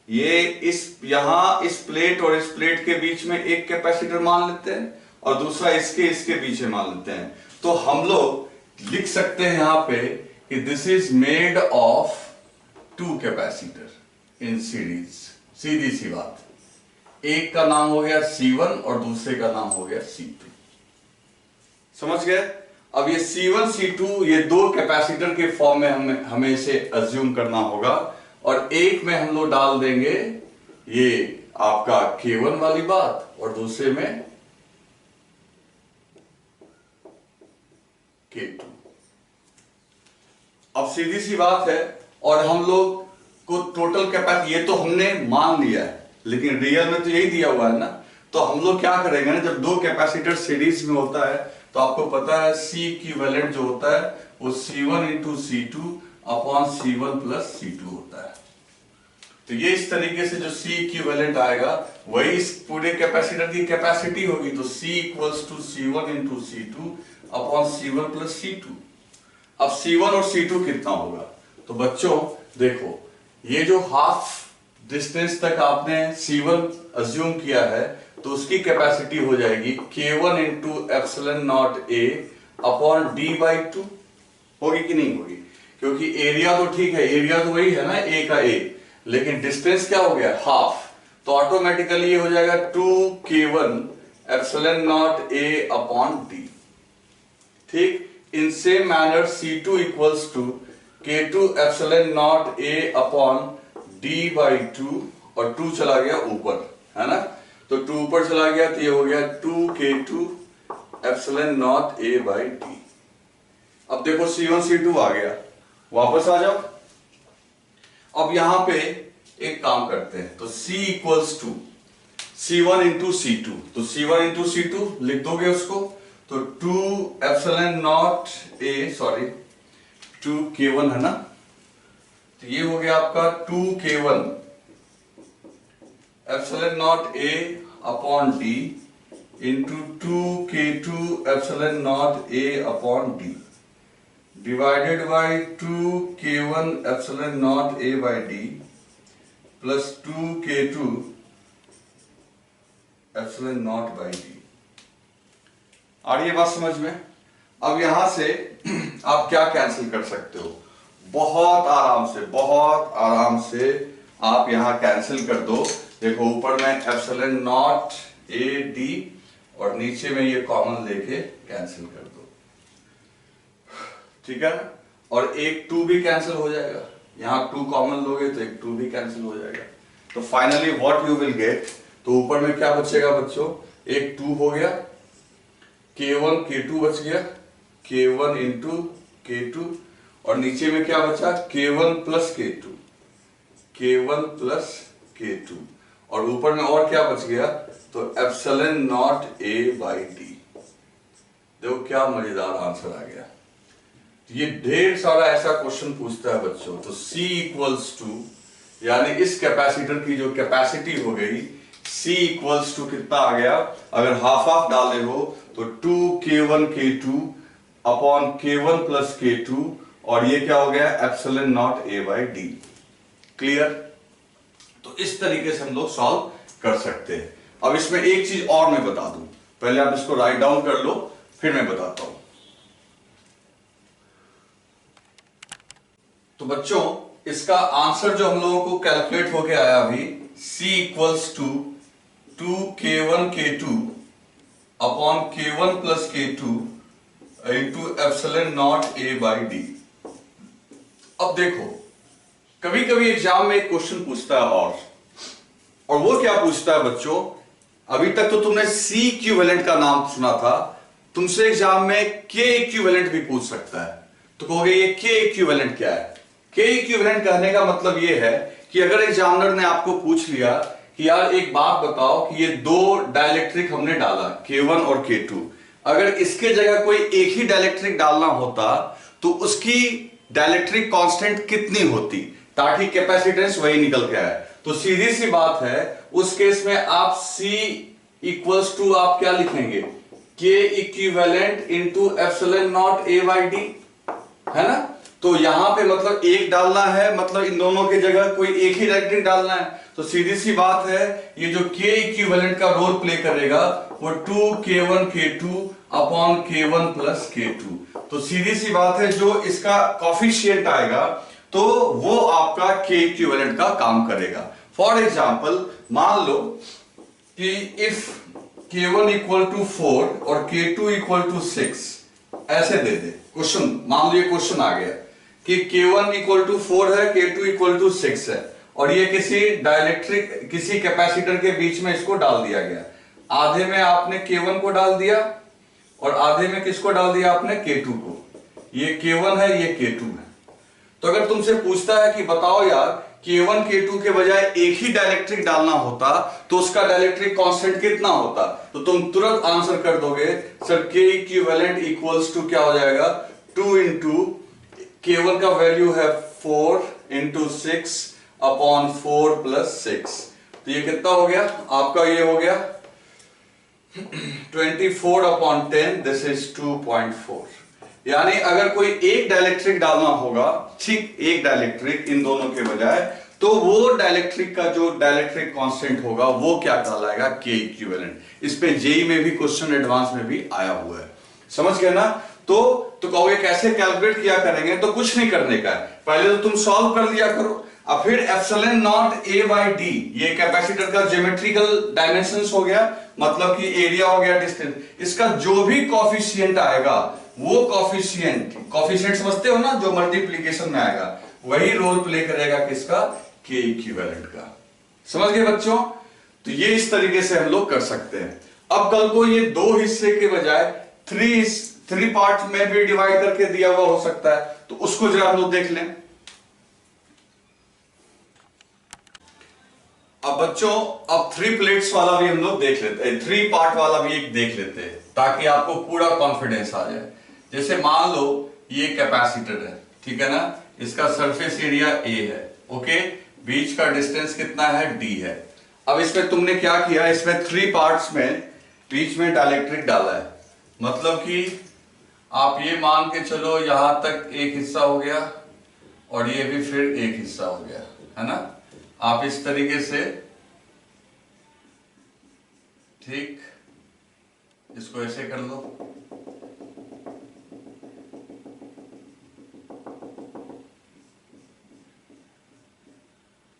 ये यहां इस प्लेट और इस प्लेट के बीच में एक कैपेसिटर मान लेते हैं और दूसरा इसके पीछे मान लेते हैं। तो हम लोग लिख सकते हैं यहां पे कि this is made of two capacitor in series. सीधी सी बात, एक का नाम हो गया C1 और दूसरे का नाम हो गया C2। समझ गए? अब ये C1 C2 ये दो कैपेसिटर के फॉर्म में हमें इसे अज्यूम करना होगा और एक में हम लोग डाल देंगे ये आपका K1 वाली बात और दूसरे में K2। अब सीधी सी बात है और हम लोग को टोटल कैपेसिटी ये तो हमने मान लिया है, लेकिन रियल में तो यही दिया हुआ है ना। तो हम लोग क्या करेंगे ना, जब दो कैपेसिटर सीरीज में होता है तो आपको पता है C इक्विवेलेंट जो होता है वो C1 into C2 upon C1 plus C2 होता है। तो ये इस तरीके से जो C इक्विवेलेंट आएगा वही इस पूरे कैपेसिटर की कैपेसिटी होगी। तो C equals to C1 into C2 upon C1 plus C2। अब C1 और C2 कितना होगा? तो बच्चों देखो, ये जो हाफ डिस्टेंस तक आपने C1 अज्यूम किया है तो उसकी कैपेसिटी हो जाएगी K1 into epsilon not A upon d/2। होगी कि नहीं होगी? क्योंकि एरिया तो ठीक है, एरिया तो वही है ना A का A, लेकिन डिस्टेंस क्या हो गया? हाफ। तो ऑटोमेटिकली ये हो जाएगा 2K1 epsilon not A upon D। ठीक, in same manner C2 equals to K2 epsilon not A upon d/2 और 2 चला गया ऊपर, है ना, तो 2 ऊपर चला गया तो ये हो गया 2K2 एप्सिलॉन नॉट A/d। अब देखो C1 C2 आ गया, वापस आ जाओ। अब यहां पे एक काम करते हैं, तो C equals to C1 into C2, तो C1 इंटू C2 लिख दोगे उसको, तो 2 epsilon not A sorry 2K1 है ना, तो ये हो गया आपका 2K1 epsilon not A upon D into 2K2 epsilon not A upon D divided by 2K1 epsilon not A by D plus 2K2 epsilon nought by D. आ रही है बात समझ में? अब यहां से आप क्या कैंसिल कर सकते हो? बहुत आराम से आप यहां कैंसिल कर दो। देखो ऊपर में एप्सिलॉन नॉट ए डी और नीचे में ये कॉमन लेके कैंसिल कर दो, ठीक है ना? और एक 2 भी कैंसिल हो जाएगा, यहां 2 कॉमन लोगे तो एक 2 भी कैंसिल हो जाएगा। तो finally what you will get, तो ऊपर में क्या बचेगा बच्चों? एक 2 हो गया, K1 K2 बच गया, K1 इंटू K2 और नीचे में क्या बचा? K1 plus K2, K1 plus K2 और ऊपर में और क्या बच गया? तो epsilon not A by D. देखो क्या मजेदार आंसर आ गया। ये ढेर सारा ऐसा क्वेश्चन पूछता है बच्चों। तो C इक्वल्स टू, यानी इस कैपेसिटर की जो कैपेसिटी हो गई C इक्वल्स टू कितना आ गया? अगर हाफ हाफ डाले हो तो 2K1 K2 upon K1 plus K2 और ये क्या हो गया? Epsilon not A by D. Clear? तो इस तरीके से हम लोग सॉल्व कर सकते हैं। अब इसमें एक चीज और मैं बता दूं, पहले आप इसको राइट डाउन कर लो फिर मैं बताता हूं। तो बच्चों इसका आंसर जो हम लोगों को कैलकुलेट होके आया अभी, C equals to 2K1 K2 upon K1 plus K2 into epsilon not A by D. अब देखो कभी कभी एग्जाम में एक क्वेश्चन पूछता है और वो क्या पूछता है बच्चों? अभी तक तो तुमने C इक्विवेलेंट का नाम सुना था, तुमसे एग्जाम में K इक्विवेलेंट भी पूछ सकता है। तो कहोगे ये K इक्विवेलेंट क्या है? K इक्विवेलेंट कहने का मतलब ये है कि अगर एग्जामिनर ने आपको पूछ लिया कि यार एक बात बताओ कि ये दो डाइलेक्ट्रिक हमने डाला K1 और K2, अगर इसके जगह कोई एक ही डाइलेक्ट्रिक डालना होता तो उसकी डाइलेक्ट्रिक कांस्टेंट कितनी होती ताकि कैपेसिटेंस वही निकल के आए? तो सीधी सी बात है, उस केस में आप C इक्वल्स टू आप क्या लिखेंगे? K equivalent into epsilon not A by D, है ना? तो यहां पे मतलब एक डालना है, मतलब इन दोनों की जगह कोई एक ही डाइलेक्ट्रिक डालना है। तो सीधी सी बात है, ये जो K इक्विवेलेंट का रोल प्ले करेगा वो 2K1 K2 upon K1 plus K2। तो सीधी सी बात है, जो इसका कॉफिशिएंट आएगा तो वो आपका K इक्विवेलेंट का काम करेगा। फॉर एग्जाम्पल मान लो कि इफ K1 इक्वल टू 4 और K2 इक्वल टू 6 ऐसे दे दे क्वेश्चन। मान लो ये क्वेश्चन आ गया कि K1 इक्वल टू 4 है, K2 इक्वल टू 6 है और ये किसी डाइलेक्ट्रिक किसी कैपेसिटर के बीच में इसको डाल दिया गया। आधे में आपने K1 को डाल दिया और आधे में किसको डाल दिया आपने? K2 को। ये K1 है, ये K2 है। तो अगर तुमसे पूछता है कि बताओ यार K1 K2 के बजाय एक ही डाइलेक्ट्रिक डालना होता तो उसका डाइलेक्ट्रिक कांस्टेंट कितना होता, तो तुम तुरंत आंसर कर दोगे sir K equivalent equals to क्या हो जाएगा? 2 इंटू K1 का वैल्यू है 4 इंटू 6 अपॉन 4 प्लस 6। तो ये कितना हो गया आपका? ये हो गया 24 अपॉन 10, दिस इज 2.4। यानी अगर कोई एक डाइलेक्ट्रिक डालना होगा, ठीक, एक डाइलेक्ट्रिक इन दोनों के बजाय, तो वो डाइलेक्ट्रिक का जो डाइलेक्ट्रिक कांस्टेंट होगा वो क्या कहलाएगा? K equivalent. इस पे जेई में भी क्वेश्चन एडवांस में भी आया हुआ है, समझ गए ना? तो कहोगे कैसे कैलकुलेट किया करेंगे? तो कुछ नहीं करने का है, पहले तो तुम सॉल्व कर लिया करो, अब फिर epsilon not A by D, ये कैपेसिटर का ज्योमेट्रिकल डायमेंशंस हो गया, मतलब कि एरिया हो गया, डिस्टेंस, इसका जो भी कॉफिशिएंट आएगा वो कॉफिशिएंट समझते हो ना, जो मल्टीप्लीकेशन में आएगा वही रोल प्ले करेगा किसका? K इक्विवेलेंट का। समझ गए बच्चों? तो ये इस तरीके से हम लोग कर सकते हैं। अब कल को ये दो हिस्से के बजाय थ्री पार्ट में भी डिवाइड करके दिया हुआ हो सकता है, तो उसको जरा हम लोग देख लें। अब बच्चों अब 3 प्लेट्स वाला भी हम लोग देख लेते हैं, 3 पार्ट वाला भी एक देख लेते हैं ताकि आपको पूरा कॉन्फिडेंस आ जाए। जैसे मान लो ये कैपेसिटर है, ठीक है ना, इसका सरफेस एरिया A है, ओके, बीच का डिस्टेंस कितना है? D है। अब इसमें तुमने क्या किया? इसमें 3 पार्ट्स में बीच में डाइलेक्ट्रिक डाला है, मतलब कि आप ये मान के चलो यहां तक एक हिस्सा हो गया और ये भी फिर एक हिस्सा हो गया, है ना? आप इस तरीके से ठीक, इसको ऐसे कर लो,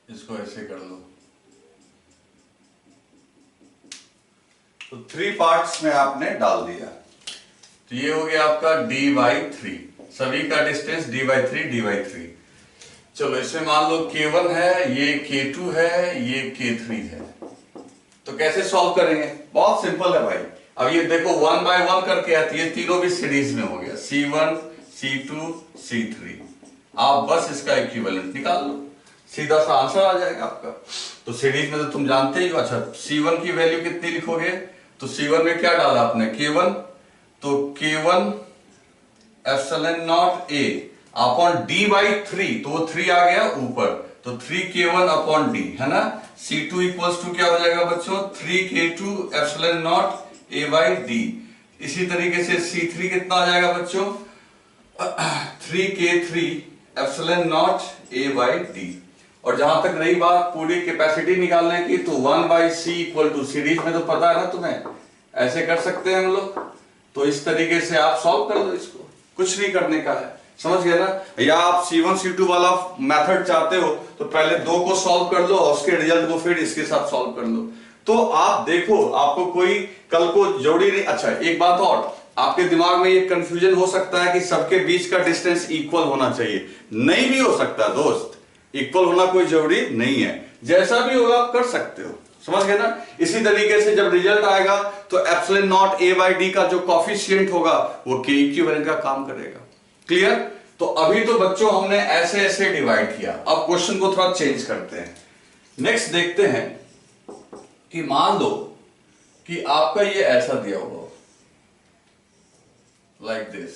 इसको ऐसे कर लो। तो 3 पार्ट्स में आपने डाल दिया। तो ये हो गया आपका d/3, सभी का डिस्टेंस d/3 d/3। चलो इसमें मान लो k1 है, ये k2 है, ये k3 है। तो कैसे सॉल्व करेंगे? बहुत सिंपल है भाई। अब ये देखो 1 बाय 1 करके आती है, तीनों भी सीरीज में हो गया, C1 C2 C3। आप बस इसका इक्विवेलेंट निकाल लो, सीधा सा आंसर आ जाएगा आपका। तो सीरीज में तो तुम जानते ही हो। अच्छा, C1 की वैल्यू कितनी लिखोगे? तो C1 में क्या डाला आपने? K1, तो K1 epsilon not A upon d/3, तो वो 3 आ गया ऊपर, तो 3K1 अपॉन d है ना। C2 इक्वल्स टू क्या हो जाएगा बच्चों? 3K2 epsilon not A/d। इसी तरीके से C3 कितना आ जाएगा बच्चों? 3K3 epsilon not A/d। और जहां तक रही बात पूरी कैपेसिटी निकालने की, तो 1/c इक्वल टू, सीरीज में तो पता है ना तुम्हें, ऐसे कर सकते हैं हम लोग। तो इस तरीके से आप सॉल्व कर दो इसको, कुछ नहीं करने का है, समझ गए ना। या आप C1 C2 वाला मेथड चाहते हो तो पहले 2 को सॉल्व कर लो और उसके रिजल्ट को फिर इसके साथ सॉल्व कर लो। तो आप देखो, आपको कोई कल को जोड़ी नहीं। अच्छा, एक बात और, आपके दिमाग में ये कंफ्यूजन हो सकता है कि सबके बीच का डिस्टेंस इक्वल होना चाहिए। नहीं भी हो सकता दोस्त, इक्वल होना कोई जरूरी नहीं है, जैसा भी होगा आप कर सकते हो, समझ गए ना। इसी तरीके से जब रिजल्ट आएगा तो एप्सिलॉन नॉट A/d का जो कॉफिशिएंट होगा वो K इक्विवेलेंट का काम करेगा। क्लियर? तो अभी तो बच्चों हमने ऐसे ऐसे डिवाइड किया, अब क्वेश्चन को थोड़ा चेंज करते हैं। नेक्स्ट देखते हैं कि मान लो कि आपका ये ऐसा दिया हुआ लाइक दिस,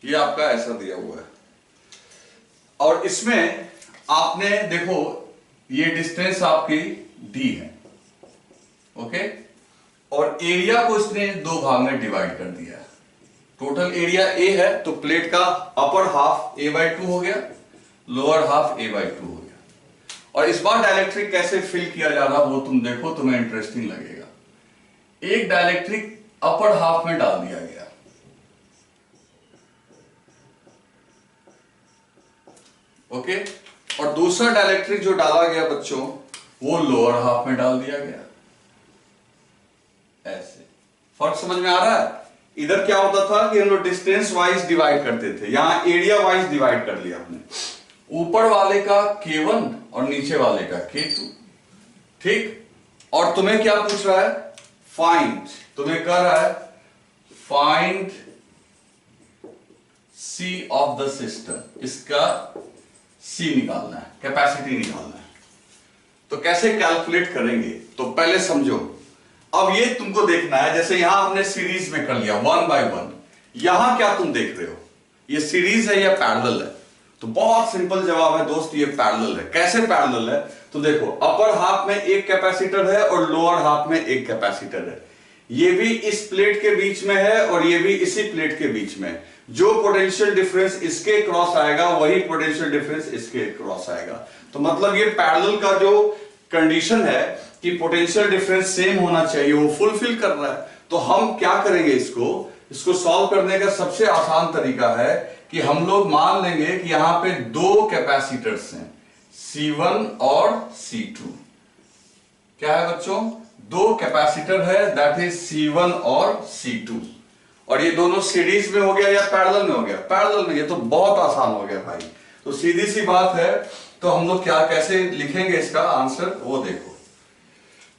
ये आपका ऐसा दिया हुआ है और इसमें आपने देखो ये डिस्टेंस आपकी d है, ओके, और एरिया को इसने 2 भाग में डिवाइड कर दिया है। टोटल एरिया A है, तो प्लेट का अपर हाफ A/2 हो गया, लोअर हाफ A/2 हो गया। और इस बार डाइलेक्ट्रिक कैसे फिल किया जा रहा वो तुम देखो, तुम्हें इंटरेस्टिंग लगेगा। एक डाइलेक्ट्रिक अपर हाफ में डाल दिया गया, ओके, और दूसरा डाइलेक्ट्रिक जो डाला गया बच्चों वो लोअर हाफ में डाल दिया गया। ऐसे फर्क समझ में आ रहा है? इधर क्या होता था कि हम लोग डिस्टेंस वाइज डिवाइड करते थे, यहां एरिया वाइज डिवाइड कर लिया हमने। ऊपर वाले का K1 और नीचे वाले का K2, ठीक। और तुम्हें क्या पूछ रहा है? फाइंड, तुम्हें कह रहा है find C of the system, इसका C निकालना है, कैपेसिटी निकालना है। तो कैसे कैलकुलेट करेंगे? तो पहले समझो, अब ये तुमको देखना है, जैसे यहां हमने सीरीज में कर लिया 1 बाय 1, यहां क्या तुम देख रहे हो? ये सीरीज है या पैरेलल है? तो बहुत सिंपल जवाब है दोस्त, ये पैरेलल है। कैसे पैरेलल है? तो देखो, अपर हाफ में एक कैपेसिटर है और लोअर हाफ में एक कैपेसिटर है। ये भी इस प्लेट के बीच में है और ये भी इसी प्लेट के बीच में है। जो पोटेंशियल डिफरेंस इसके क्रॉस आएगा वही पोटेंशियल डिफरेंस इसके क्रॉस आएगा। तो मतलब ये पैरेलल का जो कंडीशन है कि पोटेंशियल डिफरेंस सेम होना चाहिए, वो फुलफिल कर रहा है। तो हम क्या करेंगे? इसको सॉल्व करने का सबसे आसान तरीका है कि हम लोग मान लेंगे कि यहां पे 2 कैपेसिटर्स हैं, C1 और C2। क्या है बच्चों? 2 कैपेसिटर है, दैट इज C1 और C2। और ये दोनों सीरीज में हो गया या पैरेलल में हो गया? पैरेलल में। ये तो बहुत आसान हो गया भाई। तो सीधी सी बात है, तो हम लोग क्या कैसे लिखेंगे इसका आंसर वो देखो।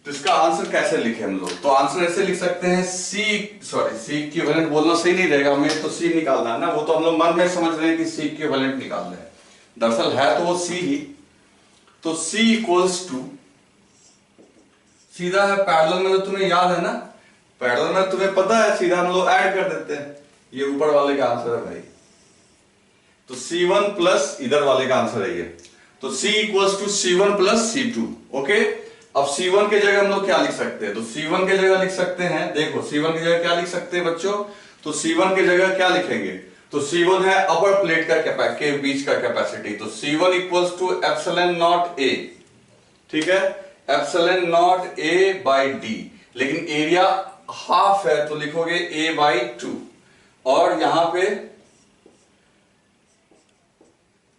तो इसका आंसर कैसे लिखे हम लोग? तो आंसर ऐसे लिख सकते हैं, C इक्विवेलेंट बोलना सही नहीं रहेगा, हमें तो C निकालना है ना। वो तो हम लोग मन में समझ रहे हैं कि C इक्विवेलेंट निकाल रहे हैं, दरअसल है तो वो C ही। तो C इक्वल्स टू, सीधा है, पैरेलल में तो तुम्हें याद है ना, पैरेलल में तुम्हें पता है, सीधा हम लोग ऐड कर देते हैं। ये ऊपर वाले का आंसर है भाई। तो C1 प्लस इधर वाले का आंसर है ये। तो C equals to C1 plus C2, okay. अब C1 के जगह हम लोग क्या लिख सकते हैं? तो C1 के जगह लिख सकते हैं, देखो C1 की जगह क्या लिख सकते हैं बच्चों? तो C1 की जगह क्या लिखेंगे? तो C1 है अपर प्लेट का के बीच का कैपेसिटी, तो C1 equals to epsilon not A, ठीक है। Epsilon not A by D, लेकिन एरिया हाफ है तो लिखोगे ए बाई 2, और यहां पे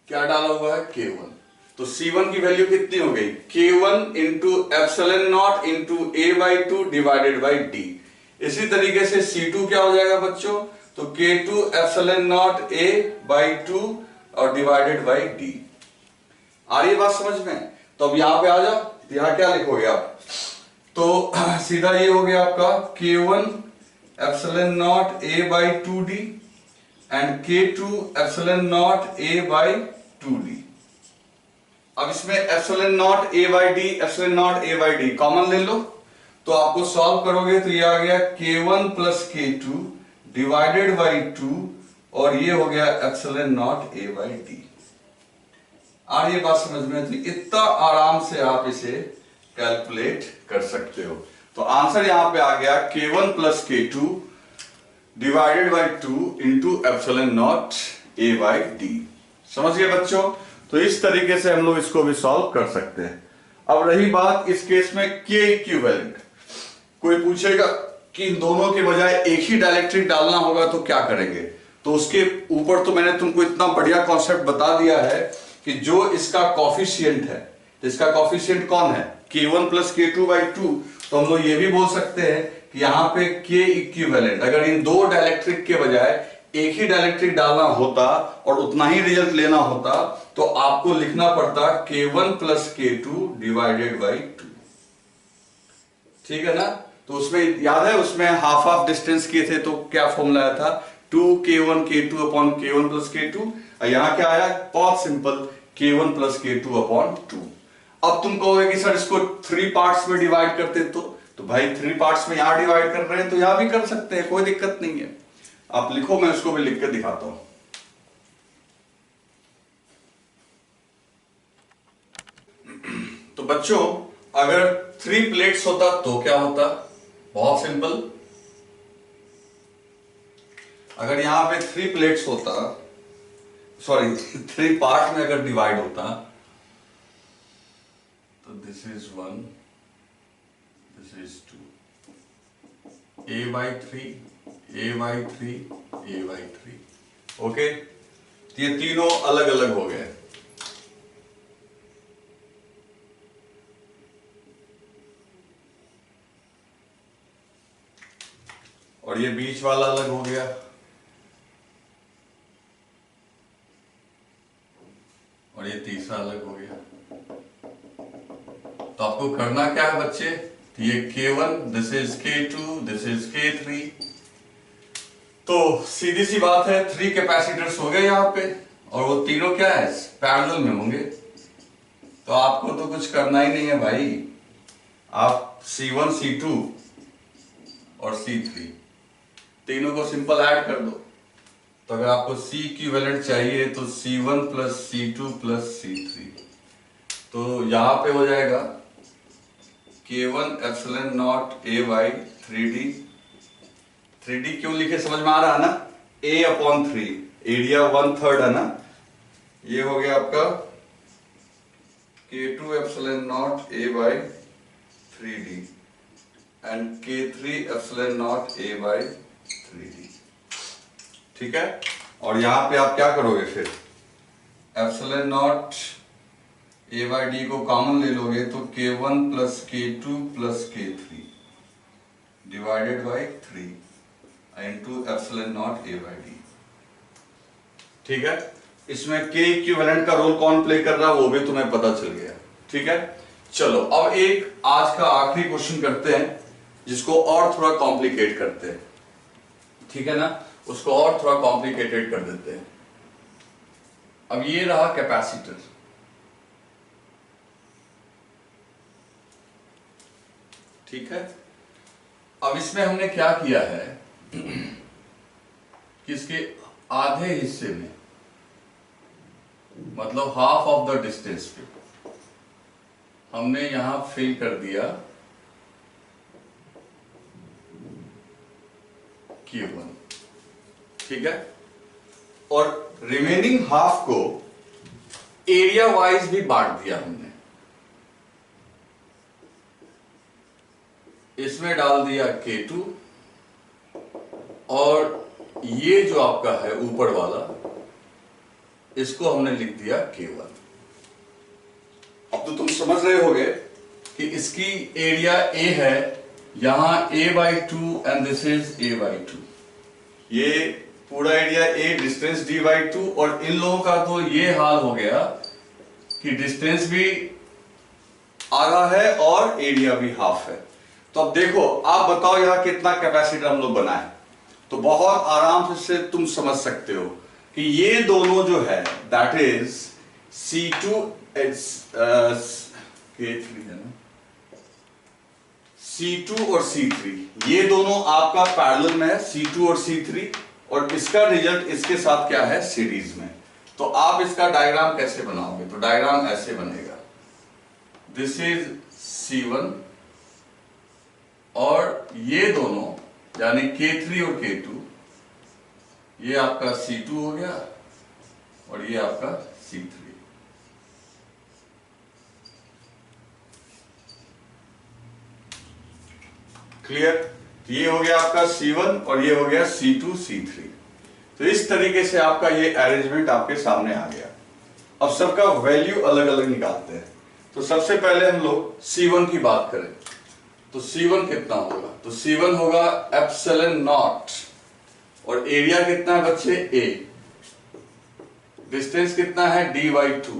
क्या डाला हुआ है K1, तो C1 की वैल्यू कितनी हो गई K1 into epsilon not into A by 2 divided by D. इसी तरीके से C2 क्या हो जाएगा बच्चों, तो K2 epsilon not A by 2 और डिवाइडेड बाई डी। आ रही है बात समझ में? तो अब यहां पे आ जाओ, यहां क्या लिखोगे आप, तो सीधा ये हो गया आपका K1 epsilon not A by 2d and K2 epsilon not A by 2d। अब इसमें epsilon not A by D, epsilon not A by D common ले लो, तो आपको सॉल्व करोगे तो ये आ गया K1 plus K2 divided by 2, और ये हो गया epsilon not A by D. आ ये बात समझ में? तो इतना आराम से आप इसे कैलकुलेट कर सकते हो। तो आंसर यहां पे आ गया K1 plus K2 divided by 2 into epsilon not A by D. समझ गए बच्चों? तो इस तरीके से हम लोग इसको भी सॉल्व कर सकते हैं। अब रही बात इस केस में K इक्विवेलेंट, कोई पूछेगा कि इन दोनों के बजाय एक ही डाइलेक्ट्रिक डालना होगा तो क्या करेंगे, तो उसके ऊपर तो मैंने तुमको इतना बढ़िया कॉन्सेप्ट बता दिया है कि जो इसका कॉफिशिएंट है, तो इसका कॉफिशिएंट कौन है K1 प्लस K2 बाई 2, तो हम लोग ये भी बोल सकते हैं कि यहाँ पे K इक्विवेलेंट, अगर इन दो डाइलेक्ट्रिक के बजाय एक ही डाइलेक्ट्रिक डालना होता और उतना ही रिजल्ट लेना होता तो आपको लिखना पड़ता K1 plus K2 divided by 2। ठीक है ना? तो उसमें याद है, उसमें हाफ हाफ डिस्टेंस किए थे तो क्या फॉर्मूला आया था 2K1 K2 upon K1 plus K2, और यहां क्या आया बहुत simple K1 plus K2 upon 2। अब तुम कहोगे कि सर इसको 3 पार्ट्स में डिवाइड करते तो भाई 3 पार्ट्स में यहां डिवाइड कर रहे हैं तो यहां भी कर सकते हैं, कोई दिक्कत नहीं है। आप लिखो, मैं उसको भी लिख कर दिखाता हूं। तो बच्चों अगर 3 प्लेट्स होता तो क्या होता, बहुत सिंपल, अगर यहां पे 3 प्लेट्स होता, सॉरी 3 पार्ट में अगर डिवाइड होता, तो this is 1, this is 2, a by 3, a by 3, a by 3, okay. ये तीनों अलग अलग हो गए। और ये बीच वाला अलग हो गया, और ये तीसरा अलग हो गया। तो आपको करना क्या है बच्चे, ये K1, this is K2, this is K3। तो सीधी सी बात है 3 कैपेसिटर्स हो गए यहाँ पे, और वो तीनों क्या है पैरेलल में होंगे। तो आपको तो कुछ करना ही नहीं है भाई, आप C1 C2 और C3 तीनों को सिंपल ऐड कर दो। तो अगर आपको C इक्विवेलेंट चाहिए तो C1 plus C2 plus C3, तो यहां पे हो जाएगा K1 epsilon not A by 3D। 3D क्यों लिखे समझ में आ रहा है ना, A अपॉन 3, एरिया 1/3 है ना। ये हो गया आपका K2 epsilon not A by 3D and K3 epsilon not A by 3D। ठीक है, और यहां पे आप क्या करोगे फिर, epsilon not A by D को कॉमन ले लोगे तो K1 plus K2 plus K3 divided by 3 into epsilon not A by D. ठीक है, इसमें K इक्विवेलेंट का रोल कौन प्ले कर रहा है वो भी तुम्हें पता चल गया। ठीक है, चलो अब एक आज का आखिरी क्वेश्चन करते हैं जिसको और थोड़ा कॉम्प्लिकेट करते हैं। ठीक है ना, उसको और थोड़ा कॉम्प्लिकेटेड कर देते हैं। अब ये रहा कैपेसिटर, ठीक है। अब इसमें हमने क्या किया है कि इसके आधे हिस्से में, मतलब हाफ ऑफ द डिस्टेंस पे हमने यहां फिल कर दिया Q1। ठीक है, और रिमेनिंग हाफ को एरिया वाइज भी बांट दिया हमने। इसमें डाल दिया K2 और ये जो आपका है ऊपर वाला इसको हमने लिख दिया K1। अब तो तुम समझ रहे होगे कि इसकी एरिया A है, यहां A/2 and this is A/2। ये पूरा एरिया A, डिस्टेंस D/2, और इन लोगों का तो ये हाल हो गया कि डिस्टेंस भी आधा है और एरिया भी हाफ है। तो अब देखो, आप बताओ यहां कितना कैपेसिटर हम लोग बनाए। तो बहुत आराम से तुम समझ सकते हो कि ये दोनों जो है दैट इज C2 K3 है ना, C2 और C3, ये दोनों आपका पैरेलल में है, C2 और C3, और इसका रिजल्ट इसके साथ क्या है, सीरीज में। तो आप इसका डायग्राम कैसे बनाओगे? तो डायग्राम ऐसे बनेगा, दिस इज C1 और ये दोनों यानी K3 और K2, ये आपका C2 हो गया और ये आपका C3। क्लियर? ये हो गया आपका C1 और ये हो गया C2 C3। तो इस तरीके से आपका ये अरेंजमेंट आपके सामने आ गया। अब सबका वैल्यू अलग अलग निकालते हैं। तो सबसे पहले हम लोग C1 की बात करें तो C1 कितना होगा? तो C1 होगा एप्सिलॉन नॉट, और एरिया कितना है बच्चे, A, डिस्टेंस कितना है D/2,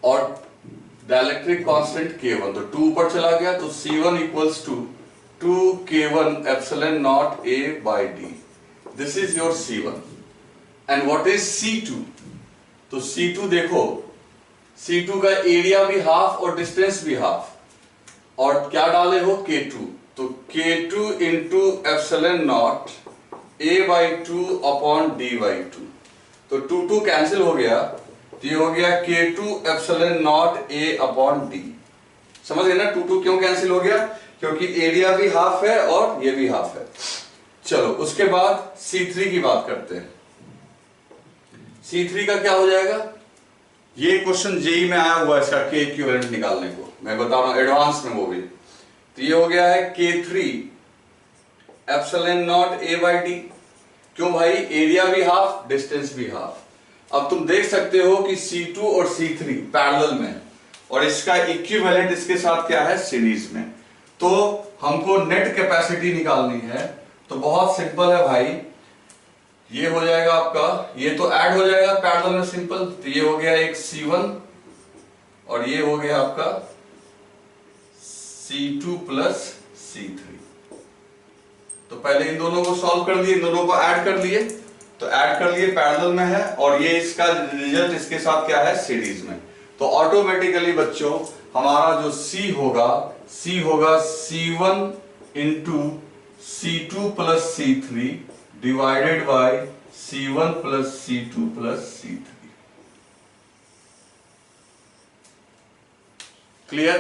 और डाइलेक्ट्रिक कांस्टेंट K1, तो 2 ऊपर चला गया, तो C1 equals to 2K1 epsilon not A/D। This is your C1। And what is C2? तो C2 देखो, C2 का एरिया भी हाफ और डिस्टेंस भी हाफ, और क्या डाले हो, K2, तो K2 into epsilon not A/2 upon D/2। तो 2 कैंसिल हो गया, तो ये हो गया K2 epsilon not A upon D। समझ गए ना 2 क्यों कैंसिल हो गया? क्योंकि एरिया भी हाफ है और ये भी हाफ है। चलो उसके बाद C3 की बात करते हैं। C3 का क्या हो जाएगा? ये क्वेश्चन जेई में आया हुआ है, इसका K इक्विवेलेंट निकालने को मैं बता रहा हूं एडवांस में वो भी। तो ये हो गया है K3 एप्सिलॉन नॉट A/D। क्यों भाई? एरिया भी हाफ, डिस्टेंस भी हाफ। अब तुम देख सकते हो कि C2 और C3 पैरेलल में, और इसका इक्विवेलेंट इसके साथ क्या है, सीरीज में। तो हमको नेट कैपेसिटी निकालनी है, तो बहुत सिंपल है भाई, ये हो जाएगा आपका, ये तो ऐड हो जाएगा पैरेलल में सिंपल, तो ये हो गया एक C1 और ये हो गया आपका C2 प्लस C3। तो पहले इन दोनों को सॉल्व कर लिए, इन दोनों को ऐड कर लिए, तो ऐड कर लिए, पैरेलल में है, और ये इसका रिजल्ट इसके साथ क्या है, सीरीज में। तो ऑटोमेटिकली बच्चों हमारा जो C होगा C1 into C2 plus C3 divided by C1 plus C2 plus C3। Clear?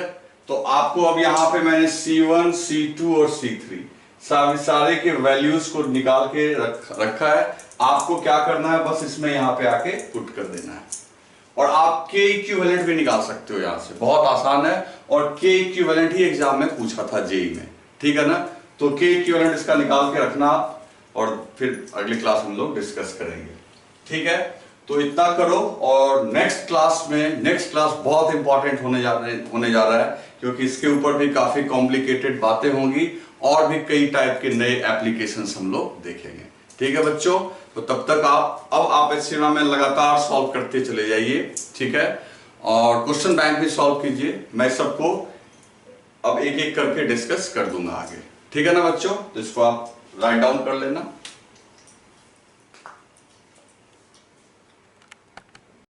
तो आपको अब यहां पे मैंने C1, C2 और C3 सारे के वैल्यूज को निकाल के रखा है। आपको क्या करना है, बस इसमें यहां पे आके पुट कर देना है, और आप K इक्विवेलेंट भी निकाल सकते हो यहां से, बहुत आसान है, और K इक्विवेलेंट ही एग्जाम में पूछा था जेई में, ठीक है ना। तो K इक्विवेलेंट इसका निकाल के रखना, और फिर अगली क्लास हम लोग डिस्कस करेंगे, ठीक है। तो इतना करो, और नेक्स्ट क्लास बहुत इंपॉर्टेंट होने जा रहा है, क्योंकि इसके ऊपर भी काफी कॉम्प्लिकेटेड बातें होंगी, और भी कई टाइप के नए एप्लीकेशंस हम लोग देखेंगे, ठीक है बच्चों। तो तब तक आप एचसीएमएल में लगातार सॉल्व करते चले जाइए, ठीक है, और क्वेश्चन बैंक भी सॉल्व कीजिए। मैं सबको अब एक एक करके डिस्कस कर दूंगा आगे, ठीक है ना बच्चों। तो इसको आप राइट डाउन कर लेना।